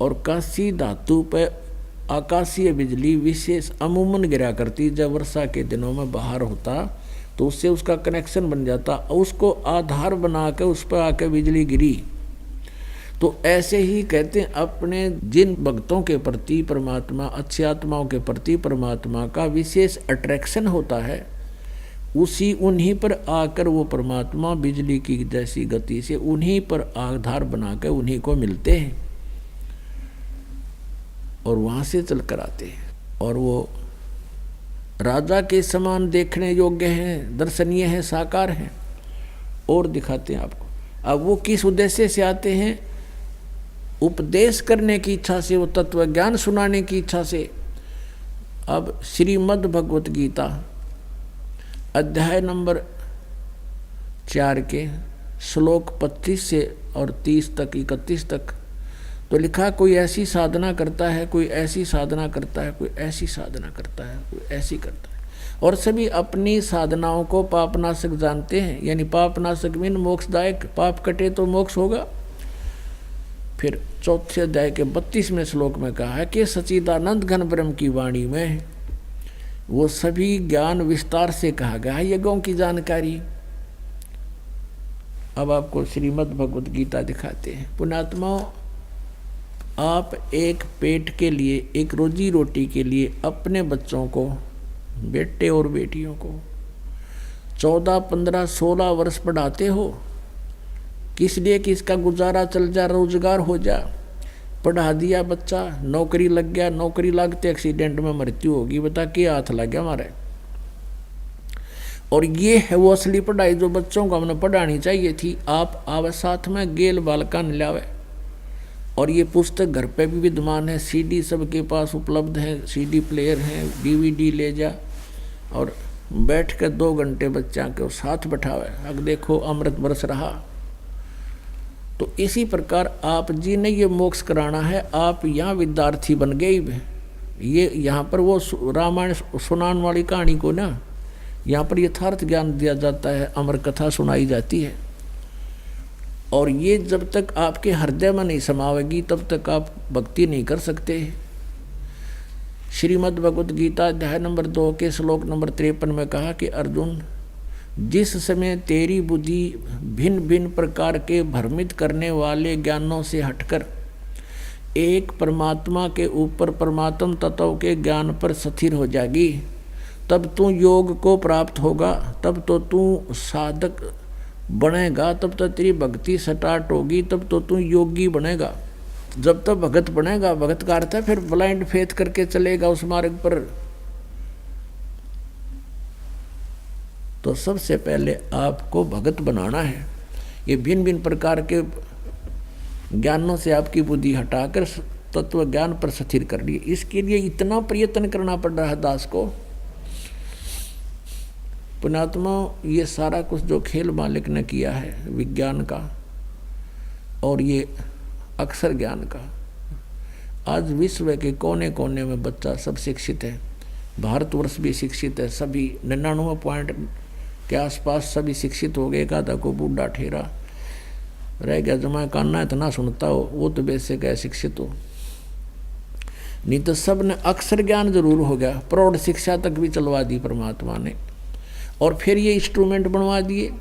और कांसी धातु पर आकाशीय बिजली विशेष अमूमन गिरा करती। जब वर्षा के दिनों में बाहर होता तो उससे उसका कनेक्शन बन जाता, उसको आधार बना के उस पर आके बिजली गिरी। तो ऐसे ही कहते हैं, अपने जिन भक्तों के प्रति परमात्मा, अच्छी आत्माओं के प्रति परमात्मा का विशेष अट्रैक्शन होता है, उन्हीं पर आकर वो परमात्मा बिजली की जैसी गति से उन्हीं पर आधार बनाकर उन्हीं को मिलते हैं और वहाँ से चल कर आते हैं। और वो राजा के समान देखने योग्य हैं, दर्शनीय हैं, साकार हैं। और दिखाते हैं आपको। अब वो किस उद्देश्य से आते हैं? उपदेश करने की इच्छा से, वो तत्व ज्ञान सुनाने की इच्छा से। अब श्रीमद् भगवत गीता अध्याय नंबर 4 के श्लोक 25 से और 30 तक 31 तक तो लिखा कोई ऐसी साधना करता है, कोई ऐसी साधना करता है, कोई ऐसी साधना करता है, कोई ऐसी करता है, और सभी अपनी साधनाओं को पापनाशक जानते हैं। यानी पापनाशक मीन मोक्षदायक, पाप कटे तो मोक्ष होगा। फिर चौथे अध्याय के 32वें श्लोक में कहा है कि सच्चिदानंद घन ब्रह्म की वाणी में वो सभी ज्ञान विस्तार से कहा गया है, यज्ञों की जानकारी। अब आपको श्रीमद् भगवत गीता दिखाते हैं। पुण्यात्माओं, आप एक पेट के लिए, एक रोजी रोटी के लिए अपने बच्चों को, बेटे और बेटियों को 14, 15, 16 वर्ष पढ़ाते हो, किस लिए कि इसका गुजारा चल जा, रोजगार हो जा। पढ़ा दिया बच्चा, नौकरी लग गया, नौकरी लगते एक्सीडेंट में मृत्यु होगी, बता क्या हाथ लग गया हमारे। और ये है वो असली पढ़ाई जो बच्चों को हमने पढ़ानी चाहिए थी। आप आवे साथ में गेल बालकान लावे, और ये पुस्तक घर पे भी विद्यमान है, सीडी सबके पास उपलब्ध है, सीडी प्लेयर है, डीवीडी ले जा और बैठ कर 2 घंटे बच्चा के साथ बैठावे। अब देखो अमृत बरस रहा। तो इसी प्रकार आप जी ने ये मोक्ष कराना है। आप यहाँ विद्यार्थी बन गए। ये यहाँ पर वो रामायण सुनाने वाली कहानी को ना, यहाँ पर यथार्थ ज्ञान दिया जाता है, अमर कथा सुनाई जाती है। और ये जब तक आपके हृदय में नहीं समावेगी तब तक आप भक्ति नहीं कर सकते। श्रीमद् भगवत गीता अध्याय नंबर 2 के श्लोक नंबर 53 में कहा कि अर्जुन, जिस समय तेरी बुद्धि भिन्न भिन्न प्रकार के भ्रमित करने वाले ज्ञानों से हटकर एक परमात्मा के ऊपर परमात्म तत्व के ज्ञान पर स्थिर हो जाएगी, तब तू योग को प्राप्त होगा, तब तो तू साधक बनेगा, तब तो तेरी भक्ति स्टार्ट होगी, तब तो तू योगी बनेगा। जब तक भगत बनेगा, भगत का अर्थ है फिर ब्लाइंड फेथ करके चलेगा उस मार्ग पर। तो सबसे पहले आपको भगत बनाना है। ये भिन्न भिन्न प्रकार के ज्ञानों से आपकी बुद्धि हटाकर तत्व ज्ञान पर स्थिर कर लिए। इसके लिए इतना प्रयत्न करना पड़ रहा है दास को। पुण्यात्मा, ये सारा कुछ जो खेल मालिक ने किया है विज्ञान का और ये अक्षर ज्ञान का, आज विश्व के कोने कोने में बच्चा सब शिक्षित है। भारतवर्ष भी शिक्षित है, सभी 99 पॉइंट के आसपास सभी शिक्षित हो गए। का को बूढ़ा ठेरा रह गया जमा कान्ना इतना सुनता हो, वो तो बेसिक है शिक्षित हो। नहीं तो सब ने अक्षर ज्ञान जरूर हो गया, प्रौढ़ शिक्षा तक भी चलवा दी परमात्मा ने। और फिर ये इंस्ट्रूमेंट बनवा दिए।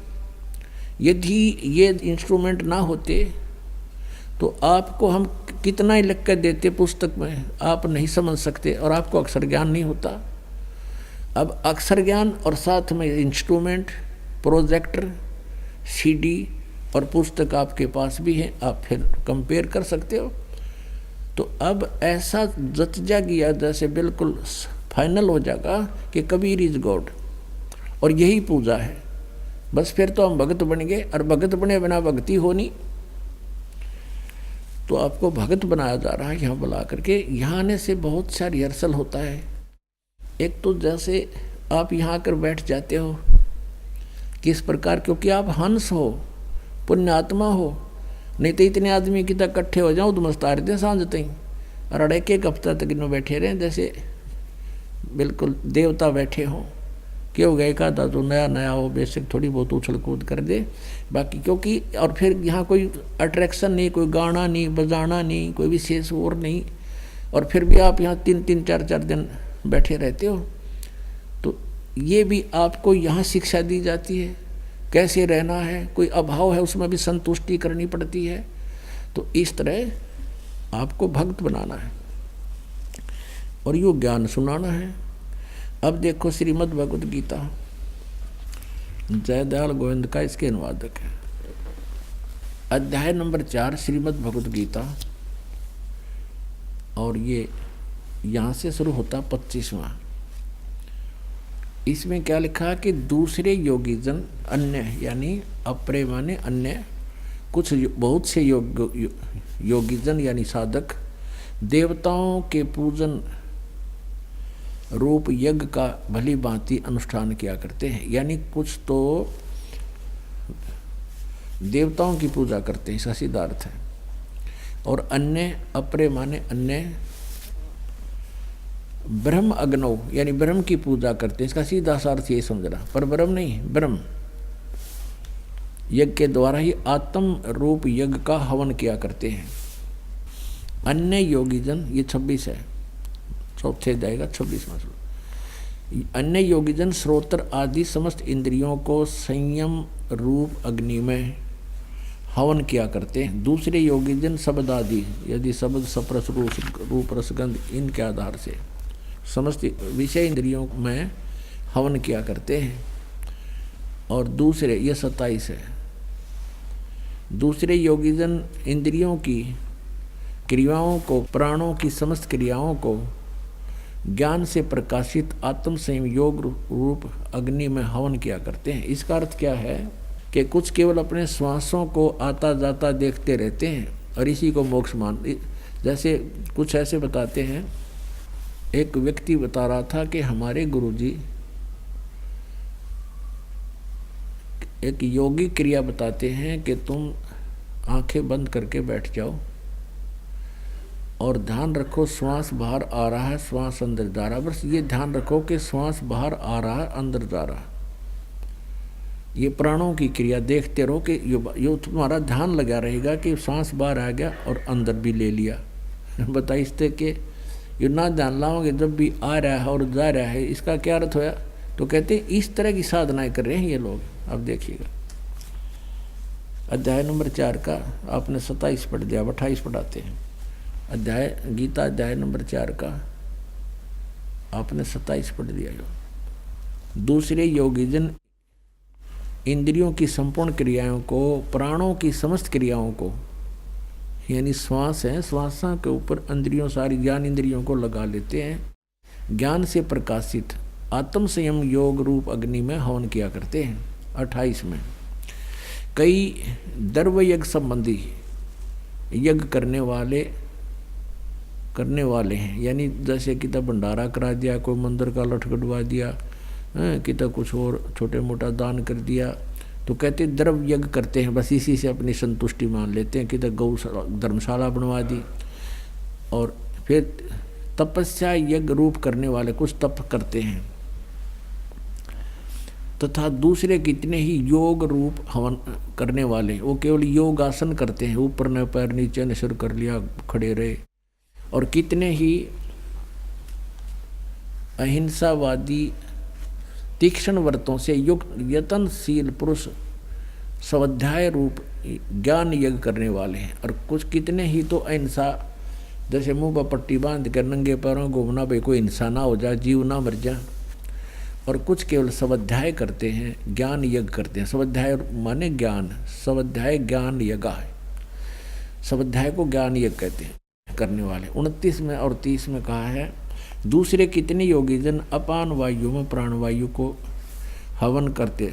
यदि ये इंस्ट्रूमेंट ना होते तो आपको हम कितना ही लिख कर देते पुस्तक में, आप नहीं समझ सकते और आपको अक्षर ज्ञान नहीं होता। अब अक्षर ज्ञान और साथ में इंस्ट्रूमेंट, प्रोजेक्टर, सीडी और पुस्तक आपके पास भी है, आप फिर कंपेयर कर सकते हो। तो अब ऐसा जच जाएगा जैसे बिल्कुल फाइनल हो जाएगा कि कबीर इज गॉड और यही पूजा है। बस फिर तो हम भगत बन गए, और भगत बने बिना भक्ति हो नहीं। तो आपको भगत बनाया जा रहा है यहाँ बुला करके। यहाँ आने से बहुत सा रिहर्सल होता है। एक तो जैसे आप यहाँ आकर बैठ जाते हो किस प्रकार, क्योंकि आप हंस हो, पुण्यात्मा हो। नहीं तो इतने आदमी की तक इकट्ठे हो जाओ तो मस्तार दें सांझ तई और एक हफ्ता तक इनमें बैठे रहें जैसे बिल्कुल देवता बैठे हों। क्यों गए का था तो नया नया हो, बेसिक थोड़ी बहुत उछल कूद कर दे बाकी, क्योंकि और फिर यहाँ कोई अट्रैक्शन नहीं, कोई गाना नहीं, बजाना नहीं, कोई विशेष और नहीं। और फिर भी आप यहाँ 3-3, 4-4 दिन बैठे रहते हो। तो ये भी आपको यहाँ शिक्षा दी जाती है कैसे रहना है। कोई अभाव है उसमें भी संतुष्टि करनी पड़ती है। तो इस तरह आपको भक्त बनाना है और यो ज्ञान सुनाना है। अब देखो श्रीमद् भगवत गीता, जयदयाल गोविंद का इसके अनुवादक है। अध्याय नंबर 4 श्रीमद् भगवत गीता, और ये यहाँ से शुरू होता 25वां। इसमें क्या लिखा कि दूसरे योगीजन अन्य, यानी अपरे माने अन्य, कुछ बहुत से योगीजन यानी साधक देवताओं के पूजन रूप यज्ञ का भली भांति अनुष्ठान किया करते हैं। यानी कुछ तो देवताओं की पूजा करते हैं, इसका सीधा अर्थ है। और अन्य अपरे माने अन्य ब्रह्म अग्नौ यानी ब्रह्म की पूजा करते हैं, इसका सीधा सा अर्थ ये समझना, पर ब्रह्म नहीं, ब्रह्म यज्ञ के द्वारा ही आत्म रूप यज्ञ का हवन किया करते हैं। अन्य योगीजन, ये 26 है, चौथे जाएगा 26वां श्लोक। अन्य योगीजन श्रोत्र आदि समस्त इंद्रियों को संयम रूप अग्नि में हवन किया करते हैं। दूसरे योगीजन शब्द आदि, यदि शब्द सप्रस रूप रसगंध इनके आधार से समस्त विषय इंद्रियों में हवन किया करते हैं। और दूसरे, ये 27 है, दूसरे योगीजन इंद्रियों की क्रियाओं को, प्राणों की समस्त क्रियाओं को ज्ञान से प्रकाशित आत्म संयम योग रूप अग्नि में हवन किया करते हैं। इसका अर्थ क्या है कि कुछ केवल अपने श्वासों को आता जाता देखते रहते हैं और इसी को मोक्ष मान, जैसे कुछ ऐसे बताते हैं। एक व्यक्ति बता रहा था कि हमारे गुरुजी एक योगी क्रिया बताते हैं कि तुम आंखें बंद करके बैठ जाओ और ध्यान रखो श्वास बाहर आ रहा है, श्वास अंदर जा रहा है। बस ये ध्यान रखो कि श्वास बाहर आ रहा है, अंदर जा रहा है। ये प्राणों की क्रिया देखते रहो कि यो तुम्हारा ध्यान लगा रहेगा कि श्वास बाहर आ गया और अंदर भी ले लिया। बताइए कि ये ना ध्यान लाओगे जब भी आ रहा है और जा रहा है, इसका क्या अर्थ होया? तो कहते हैं इस तरह की साधनाएं कर रहे हैं ये लोग। अब देखिएगा अध्याय नंबर 4 का आपने 27 पढ़ दिया, 28 पढ़ाते हैं। अध्याय गीता अध्याय नंबर 4 का आपने 27 पढ़ दिया। दूसरे योगीजन इंद्रियों की संपूर्ण क्रियाओं को, प्राणों की समस्त क्रियाओं को, यानी श्वास है, श्वासा के ऊपर इंद्रियों, सारी ज्ञान इंद्रियों को लगा लेते हैं। ज्ञान से प्रकाशित आत्म संयम योग रूप अग्नि में हवन किया करते हैं। 28 में कई द्रव्य यज्ञ संबंधी यज्ञ करने वाले हैं, यानी जैसे कि तब भंडारा करा दिया, कोई मंदिर का लठ गड़वा दिया, कि तब कुछ और छोटे मोटा दान कर दिया, तो कहते द्रव्य यज्ञ करते हैं। बस इसी से अपनी संतुष्टि मान लेते हैं कि तब गौ धर्मशाला बनवा दी। और फिर तपस्या यज्ञ रूप करने वाले कुछ तप करते हैं, तथा दूसरे कितने ही योग रूप हवन करने वाले वो केवल योग आसन करते हैं, ऊपर न पैर नीचे न सिर कर लिया, खड़े रहे। और कितने ही अहिंसावादी तीक्ष्ण व्रतों से युक्त यतनशील पुरुष स्वाध्याय रूप ज्ञान यज्ञ करने वाले हैं। और कुछ कितने ही तो अहिंसा, जैसे मुंह पर पट्टी बांध कर नंगे पैरों घूमना, भाई कोई हिंसा ना हो जाए, जीव ना मर जाए। और कुछ केवल स्वाध्याय करते हैं, ज्ञान यज्ञ करते हैं। स्वाध्याय माने ज्ञान, स्वाध्याय ज्ञान यज्ञ है, स्वाध्याय को ज्ञान यज्ञ कहते हैं करने वाले। 29 में और 30 में कहा है दूसरे कितने योगीजन अपान वायु में प्राणवायु को हवन करते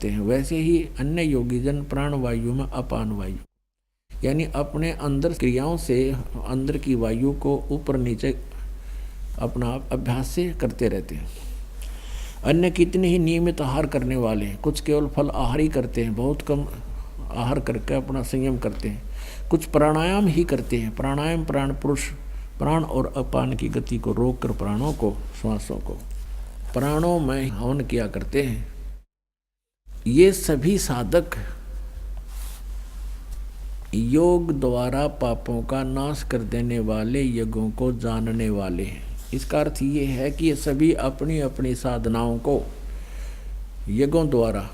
हैं, वैसे ही अन्य योगीजन प्राणवायु में अपान वायु, यानी अपने अंदर क्रियाओं से अंदर की वायु को ऊपर नीचे अपना अभ्यास से करते रहते हैं। अन्य कितने ही नियमित आहार करने वाले हैं, कुछ केवल फल आहार ही करते हैं, बहुत कम आहार करके अपना संयम करते हैं। कुछ प्राणायाम ही करते हैं, प्राणायाम प्राण पुरुष प्राण और अपान की गति को रोककर प्राणों को, श्वासों को प्राणों में हवन किया करते हैं। ये सभी साधक योग द्वारा पापों का नाश कर देने वाले यज्ञों को जानने वाले हैं। इसका अर्थ ये है कि ये सभी अपनी अपनी साधनाओं को यज्ञों द्वारा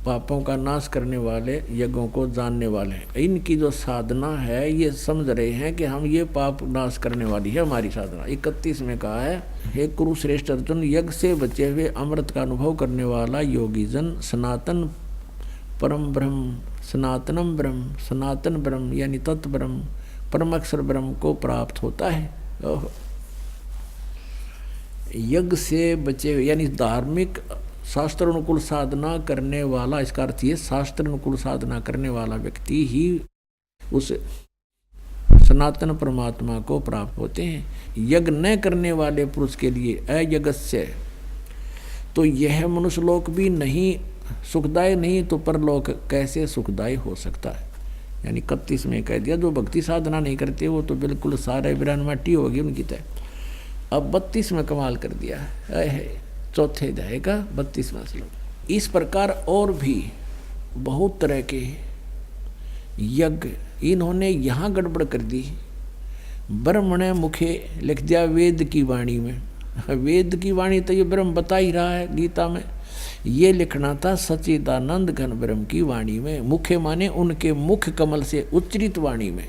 पापों का नाश करने वाले यज्ञों को जानने वाले हैं। इनकी जो साधना है ये समझ रहे हैं कि हम ये पाप नाश करने वाली है हमारी साधना। 31 में कहा है, हे कुरुश्रेष्ठ अर्जुन, यज्ञ से बचे हुए अमृत का अनुभव करने वाला योगी जन सनातन परम ब्रह्म, सनातनम ब्रह्म, सनातन ब्रह्म यानी तत्व ब्रह्म, परम अक्षर ब्रह्म को प्राप्त होता है। यज्ञ से बचे हुए यानी धार्मिक शास्त्र अनुकूल साधना करने वाला, इसका अर्थ ये शास्त्र अनुकूल साधना करने वाला व्यक्ति ही उस सनातन परमात्मा को प्राप्त होते हैं। यज्ञ न करने वाले पुरुष के लिए अयज्ञस्य, तो यह मनुष्यलोक भी नहीं सुखदायी नहीं तो परलोक कैसे सुखदायी हो सकता है। यानी 31 में कह दिया जो भक्ति साधना नहीं करते वो तो बिल्कुल सारे बिरान माटी होगी उनकी तय। अब 32 में कमाल कर दिया है, चौथे अध्याय का 32वां श्लोक। इस प्रकार और भी बहुत तरह के यज्ञ इन्होंने यहाँ गड़बड़ कर दी। ब्रह्मण मुखे लिख दिया वेद की वाणी में। वेद की वाणी तो ये ब्रह्म बता ही रहा है गीता में, ये लिखना था सच्चिदानंद घन ब्रह्म की वाणी में। मुखे माने उनके मुख कमल से उच्चरित वाणी में।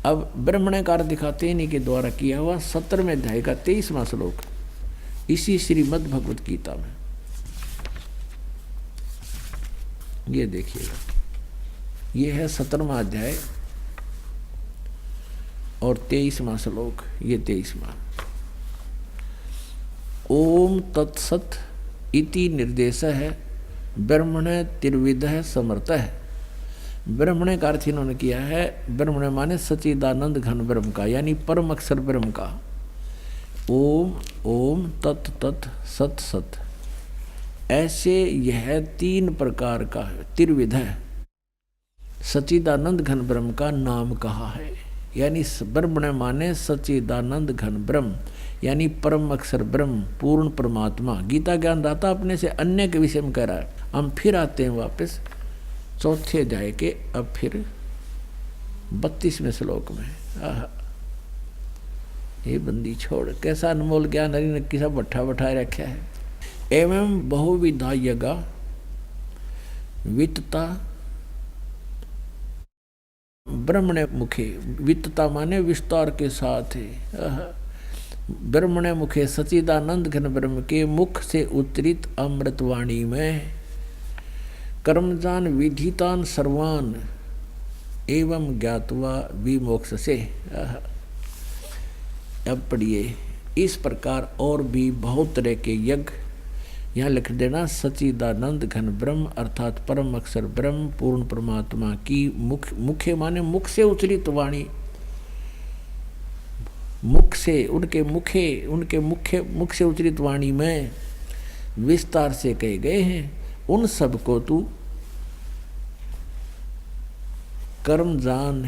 अब ब्रह्मणकार दिखाते इन्हीं के द्वारा किया हुआ 17वें अध्याय का 23वां श्लोक इसी श्रीमद् भगवत गीता में। ये देखिएगा, ये है 17वां अध्याय और 23वां श्लोक, ये 23वां। ओम तत्सत इति निर्देश है ब्रह्मण त्रिविध समर्थ है। ब्रह्मण का अर्थ इन्होंने किया है, ब्रह्मण माने सच्चिदानंद घन ब्रह्म का, यानी परम अक्षर ब्रह्म का। ओम ओम तत् तत् सत सत, ऐसे यह 3 प्रकार का त्रिविध है सच्चिदानंद घन ब्रह्म का नाम कहा है। यानी ब्रह्मण माने सच्चिदानंद घन ब्रह्म, यानी परम अक्षर ब्रह्म, पूर्ण परमात्मा। गीता ज्ञान दाता अपने से अन्य के विषय में कह रहा है। हम फिर आते हैं वापस चौथे अध्याय के, अब फिर 32वें श्लोक में। ये बंदी छोड़, कैसा अनमोल ज्ञान हरि ने किसा भट्ठा बैठाए रखा है। एवं बहुविधा यज्ञ वित्तता ब्रह्मण मुखे, वित्तता माने विस्तार के साथ है। ब्रह्मण मुखे सच्चिदानंद घन ब्रह्म के मुख से उच्चरित अमृतवाणी में कर्मजान विधितान सर्वान एवं ज्ञातवा विमोक्ष से। अब पढ़िए, इस प्रकार और भी बहुत तरह के यज्ञ, यहाँ लिख देना सच्चिदानंद घन ब्रह्म अर्थात परम अक्षर ब्रह्म पूर्ण परमात्मा की मुखे माने मुख से उच्चरित वाणी, मुख से उनके मुख से उच्चरित वाणी में विस्तार से कहे गए हैं। उन सब को तू कर्म जान,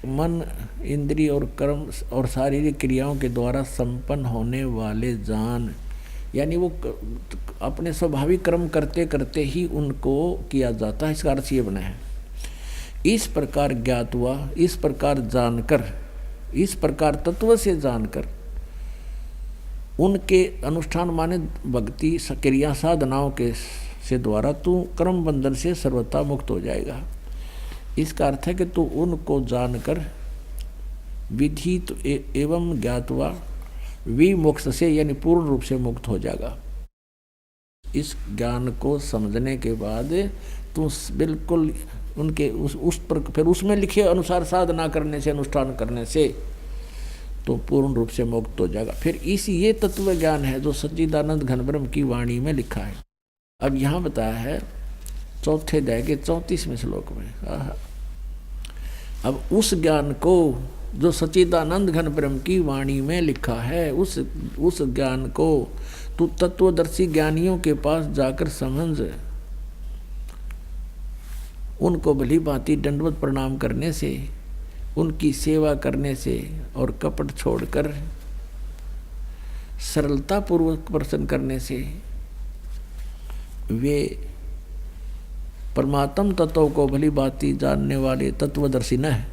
मन इंद्रिय और कर्म और शारीरिक क्रियाओं के द्वारा संपन्न होने वाले जान, यानी वो अपने स्वाभाविक कर्म करते करते ही उनको किया जाता है। इसका अर्थ ये बना है, इस प्रकार ज्ञात हुआ, इस प्रकार जानकर, इस प्रकार तत्व से जानकर उनके अनुष्ठान माने भक्ति क्रिया साधनाओं के से द्वारा तू कर्म बंधन से सर्वथा मुक्त हो जाएगा। इसका अर्थ है कि तू उनको जानकर विधित एवं ज्ञातवा विमोक्ष से, यानी पूर्ण रूप से मुक्त हो जाएगा। इस ज्ञान को समझने के बाद तू बिल्कुल उनके उस पर फिर उसमें लिखे अनुसार साधना करने से, अनुष्ठान करने से तो पूर्ण रूप से मुक्त हो जाएगा। फिर ये तत्व ज्ञान है जो सच्चिदानंद घन ब्रह्म की वाणी में लिखा है। अब यहाँ बताया है चौथे अध्याय के 34वें श्लोक में। अब उस ज्ञान को जो सच्चिदानंद घन ब्रह्म की वाणी में लिखा है, उस ज्ञान को तू तत्वदर्शी ज्ञानियों के पास जाकर समझ, उनको भली भांति दंडवत प्रणाम करने से, उनकी सेवा करने से और कपट छोड़कर सरलता पूर्वक प्रसन्न करने से वे परमात्म तत्व को भली भांति जानने वाले तत्वदर्शी न है,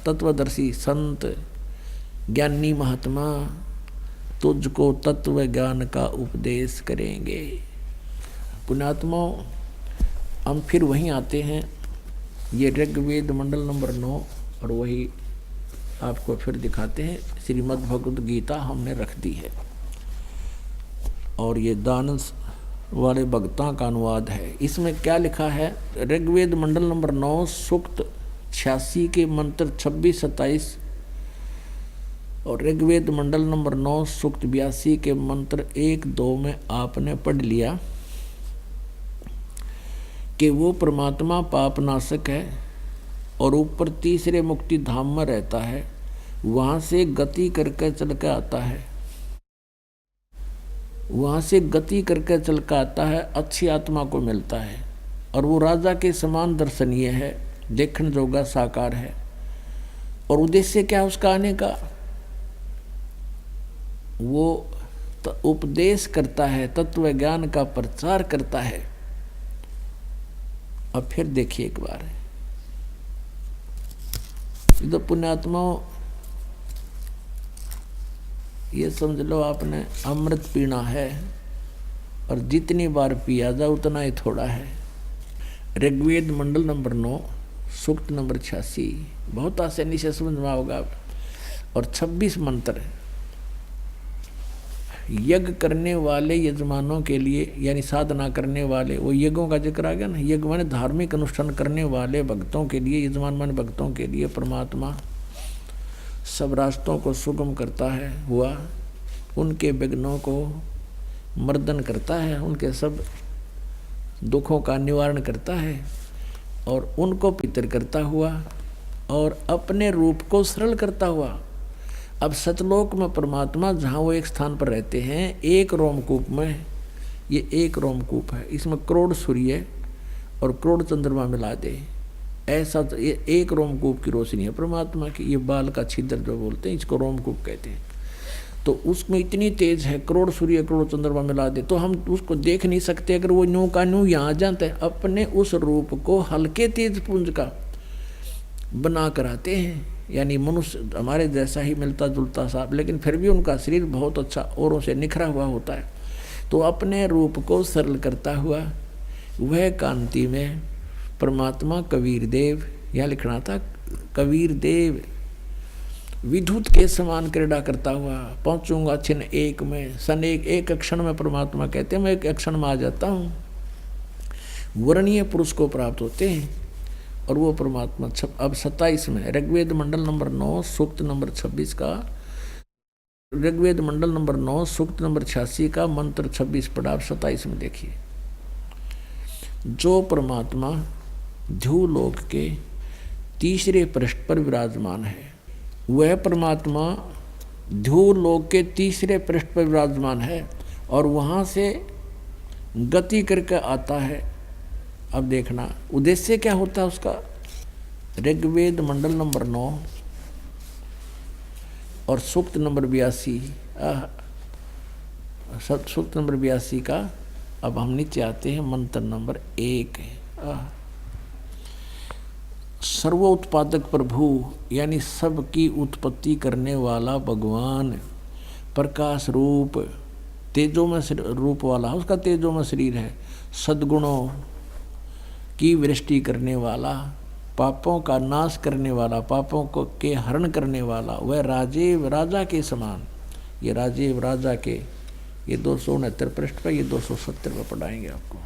तत्वदर्शी संत ज्ञानी महात्मा तुझको तत्व ज्ञान का उपदेश करेंगे। पुण्यात्माओं, हम फिर वहीं आते हैं, ये ऋग्वेद मंडल नंबर 9 और वही आपको फिर दिखाते हैं। श्रीमद् भगवद गीता हमने रख दी है और ये दान वाले भक्तों का अनुवाद है। इसमें क्या लिखा है? ऋग्वेद मंडल नंबर 9 सूक्त 86 के मंत्र 26-27 और ऋग्वेद मंडल नंबर 9 सूक्त 82 के मंत्र 1-2 में आपने पढ़ लिया कि वो परमात्मा पापनाशक है और ऊपर तीसरे मुक्ति धाम में रहता है, वहाँ से गति करके चल के आता है। वहाँ से गति करके चल कर आता है, अच्छी आत्मा को मिलता है और वो राजा के समान दर्शनीय है, देखने जोगा साकार है। और उद्देश्य क्या उसका आने का? वो उपदेश करता है, तत्व ज्ञान का प्रचार करता है। अब फिर देखिए एक बार, ये तो पुण्यात्माओं ये समझ लो आपने अमृत पीना है और जितनी बार पिया जाए उतना ही थोड़ा है। ऋग्वेद मंडल नंबर 9 सूक्त नंबर 86 बहुत आसानी से समझ में होगा। और 26 मंत्र यज्ञ करने वाले यजमानों के लिए, यानी साधना करने वाले, वो यज्ञों का जिक्र आ गया ना। यज्ञ माने धार्मिक अनुष्ठान करने वाले भक्तों के लिए, यजमान माने भक्तों के लिए परमात्मा सब रास्तों को सुगम करता है हुआ, उनके विघ्नों को मर्दन करता है, उनके सब दुखों का निवारण करता है और उनको पितर करता हुआ और अपने रूप को सरल करता हुआ। अब सतलोक में परमात्मा जहाँ वो एक स्थान पर रहते हैं, एक रोमकूप में, ये एक रोमकूप है, इसमें करोड़ सूर्य और करोड़ चंद्रमा मिला दे, ऐसा ये एक रोमकूप की रोशनी है परमात्मा की। ये बाल का छिद्र जो बोलते हैं इसको रोमकूप कहते हैं। तो उसमें इतनी तेज है, करोड़ सूर्य करोड़ चंद्रमा मिला दे तो हम उसको देख नहीं सकते। अगर वो न्यू का न्यू यहाँ जाते हैं, अपने उस रूप को हल्के तेज पुंज का बना कर आते हैं, यानी मनुष्य हमारे जैसा ही मिलता जुलता सा, लेकिन फिर भी उनका शरीर बहुत अच्छा औरों से निखरा हुआ होता है। तो अपने रूप को सरल करता हुआ वह कांति में परमात्मा कबीर देव, यहाँ लिखना था कबीर देव विद्युत के समान क्रीड़ा करता हुआ पहुँचूंगा छिन्न एक में, सन एक क्षण में परमात्मा कहते हैं मैं एक क्षण में आ जाता हूँ। वर्णीय पुरुष को प्राप्त होते हैं और वो परमात्मा अब 27 में ऋग्वेद मंडल नंबर 9 सूक्त नंबर 26 का, ऋग्वेद मंडल नंबर 9 सूक्त नंबर 86 का मंत्र 26 पढ़ा। आप 27 में देखिए, जो परमात्मा ध्रुवलोक के तीसरे पृष्ठ पर विराजमान है, वह परमात्मा ध्रुवलोक के तीसरे पृष्ठ पर विराजमान है और वहाँ से गति करके आता है। अब देखना उद्देश्य क्या होता है उसका। ऋग्वेद मंडल नंबर 9 और सूक्त नंबर 82, सूक्त नंबर 82 का अब हम नीचे आते हैं, मंत्र नंबर 1 सर्वोत्पादक प्रभु यानी सबकी उत्पत्ति करने वाला भगवान, प्रकाश रूप तेजो में रूप वाला, उसका तेजो में शरीर है, सद्गुणों की वृष्टि करने वाला, पापों का नाश करने वाला, पापों को के हरण करने वाला, वह राजेव राजा के समान। ये राजेव राजा के ये 269 पृष्ठ पर, ये 270 पर पढ़ाएंगे आपको,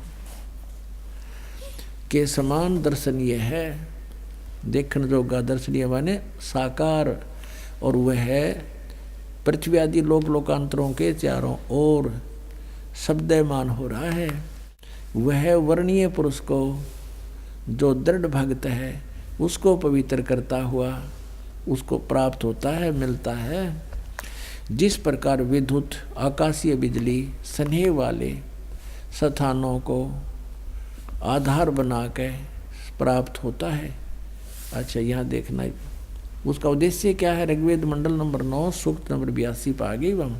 के समान दर्शनीय है, देखने जोगा दर्शनीय माने साकार। और वह है पृथ्वी आदि लोक लोकांतरों के चारों ओर शब्दमान हो रहा है। वह वर्णीय पुरुष को जो दृढ़ भक्त है उसको पवित्र करता हुआ उसको प्राप्त होता है, मिलता है। जिस प्रकार विद्युत आकाशीय बिजली स्नेह वाले स्थानों को आधार बना के प्राप्त होता है। अच्छा यहाँ देखना उसका उद्देश्य क्या है। ऋग्वेद मंडल नंबर 9 सूक्त नंबर 82 पर आ गई। हम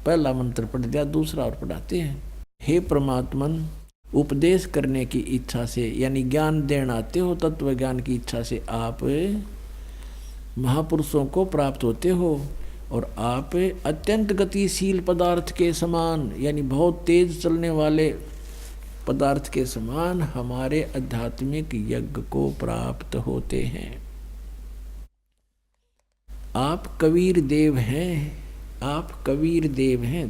पहला मंत्र पढ़ दिया, दूसरा और पढ़ाते हैं। हे परमात्मन, उपदेश करने की इच्छा से यानी ज्ञान देना आते हो, तत्व ज्ञान की इच्छा से आप महापुरुषों को प्राप्त होते हो और आप अत्यंत गतिशील पदार्थ के समान यानी बहुत तेज चलने वाले पदार्थ के समान हमारे आध्यात्मिक यज्ञ को प्राप्त होते हैं। आप कबीर देव हैं, आप कबीर देव हैं।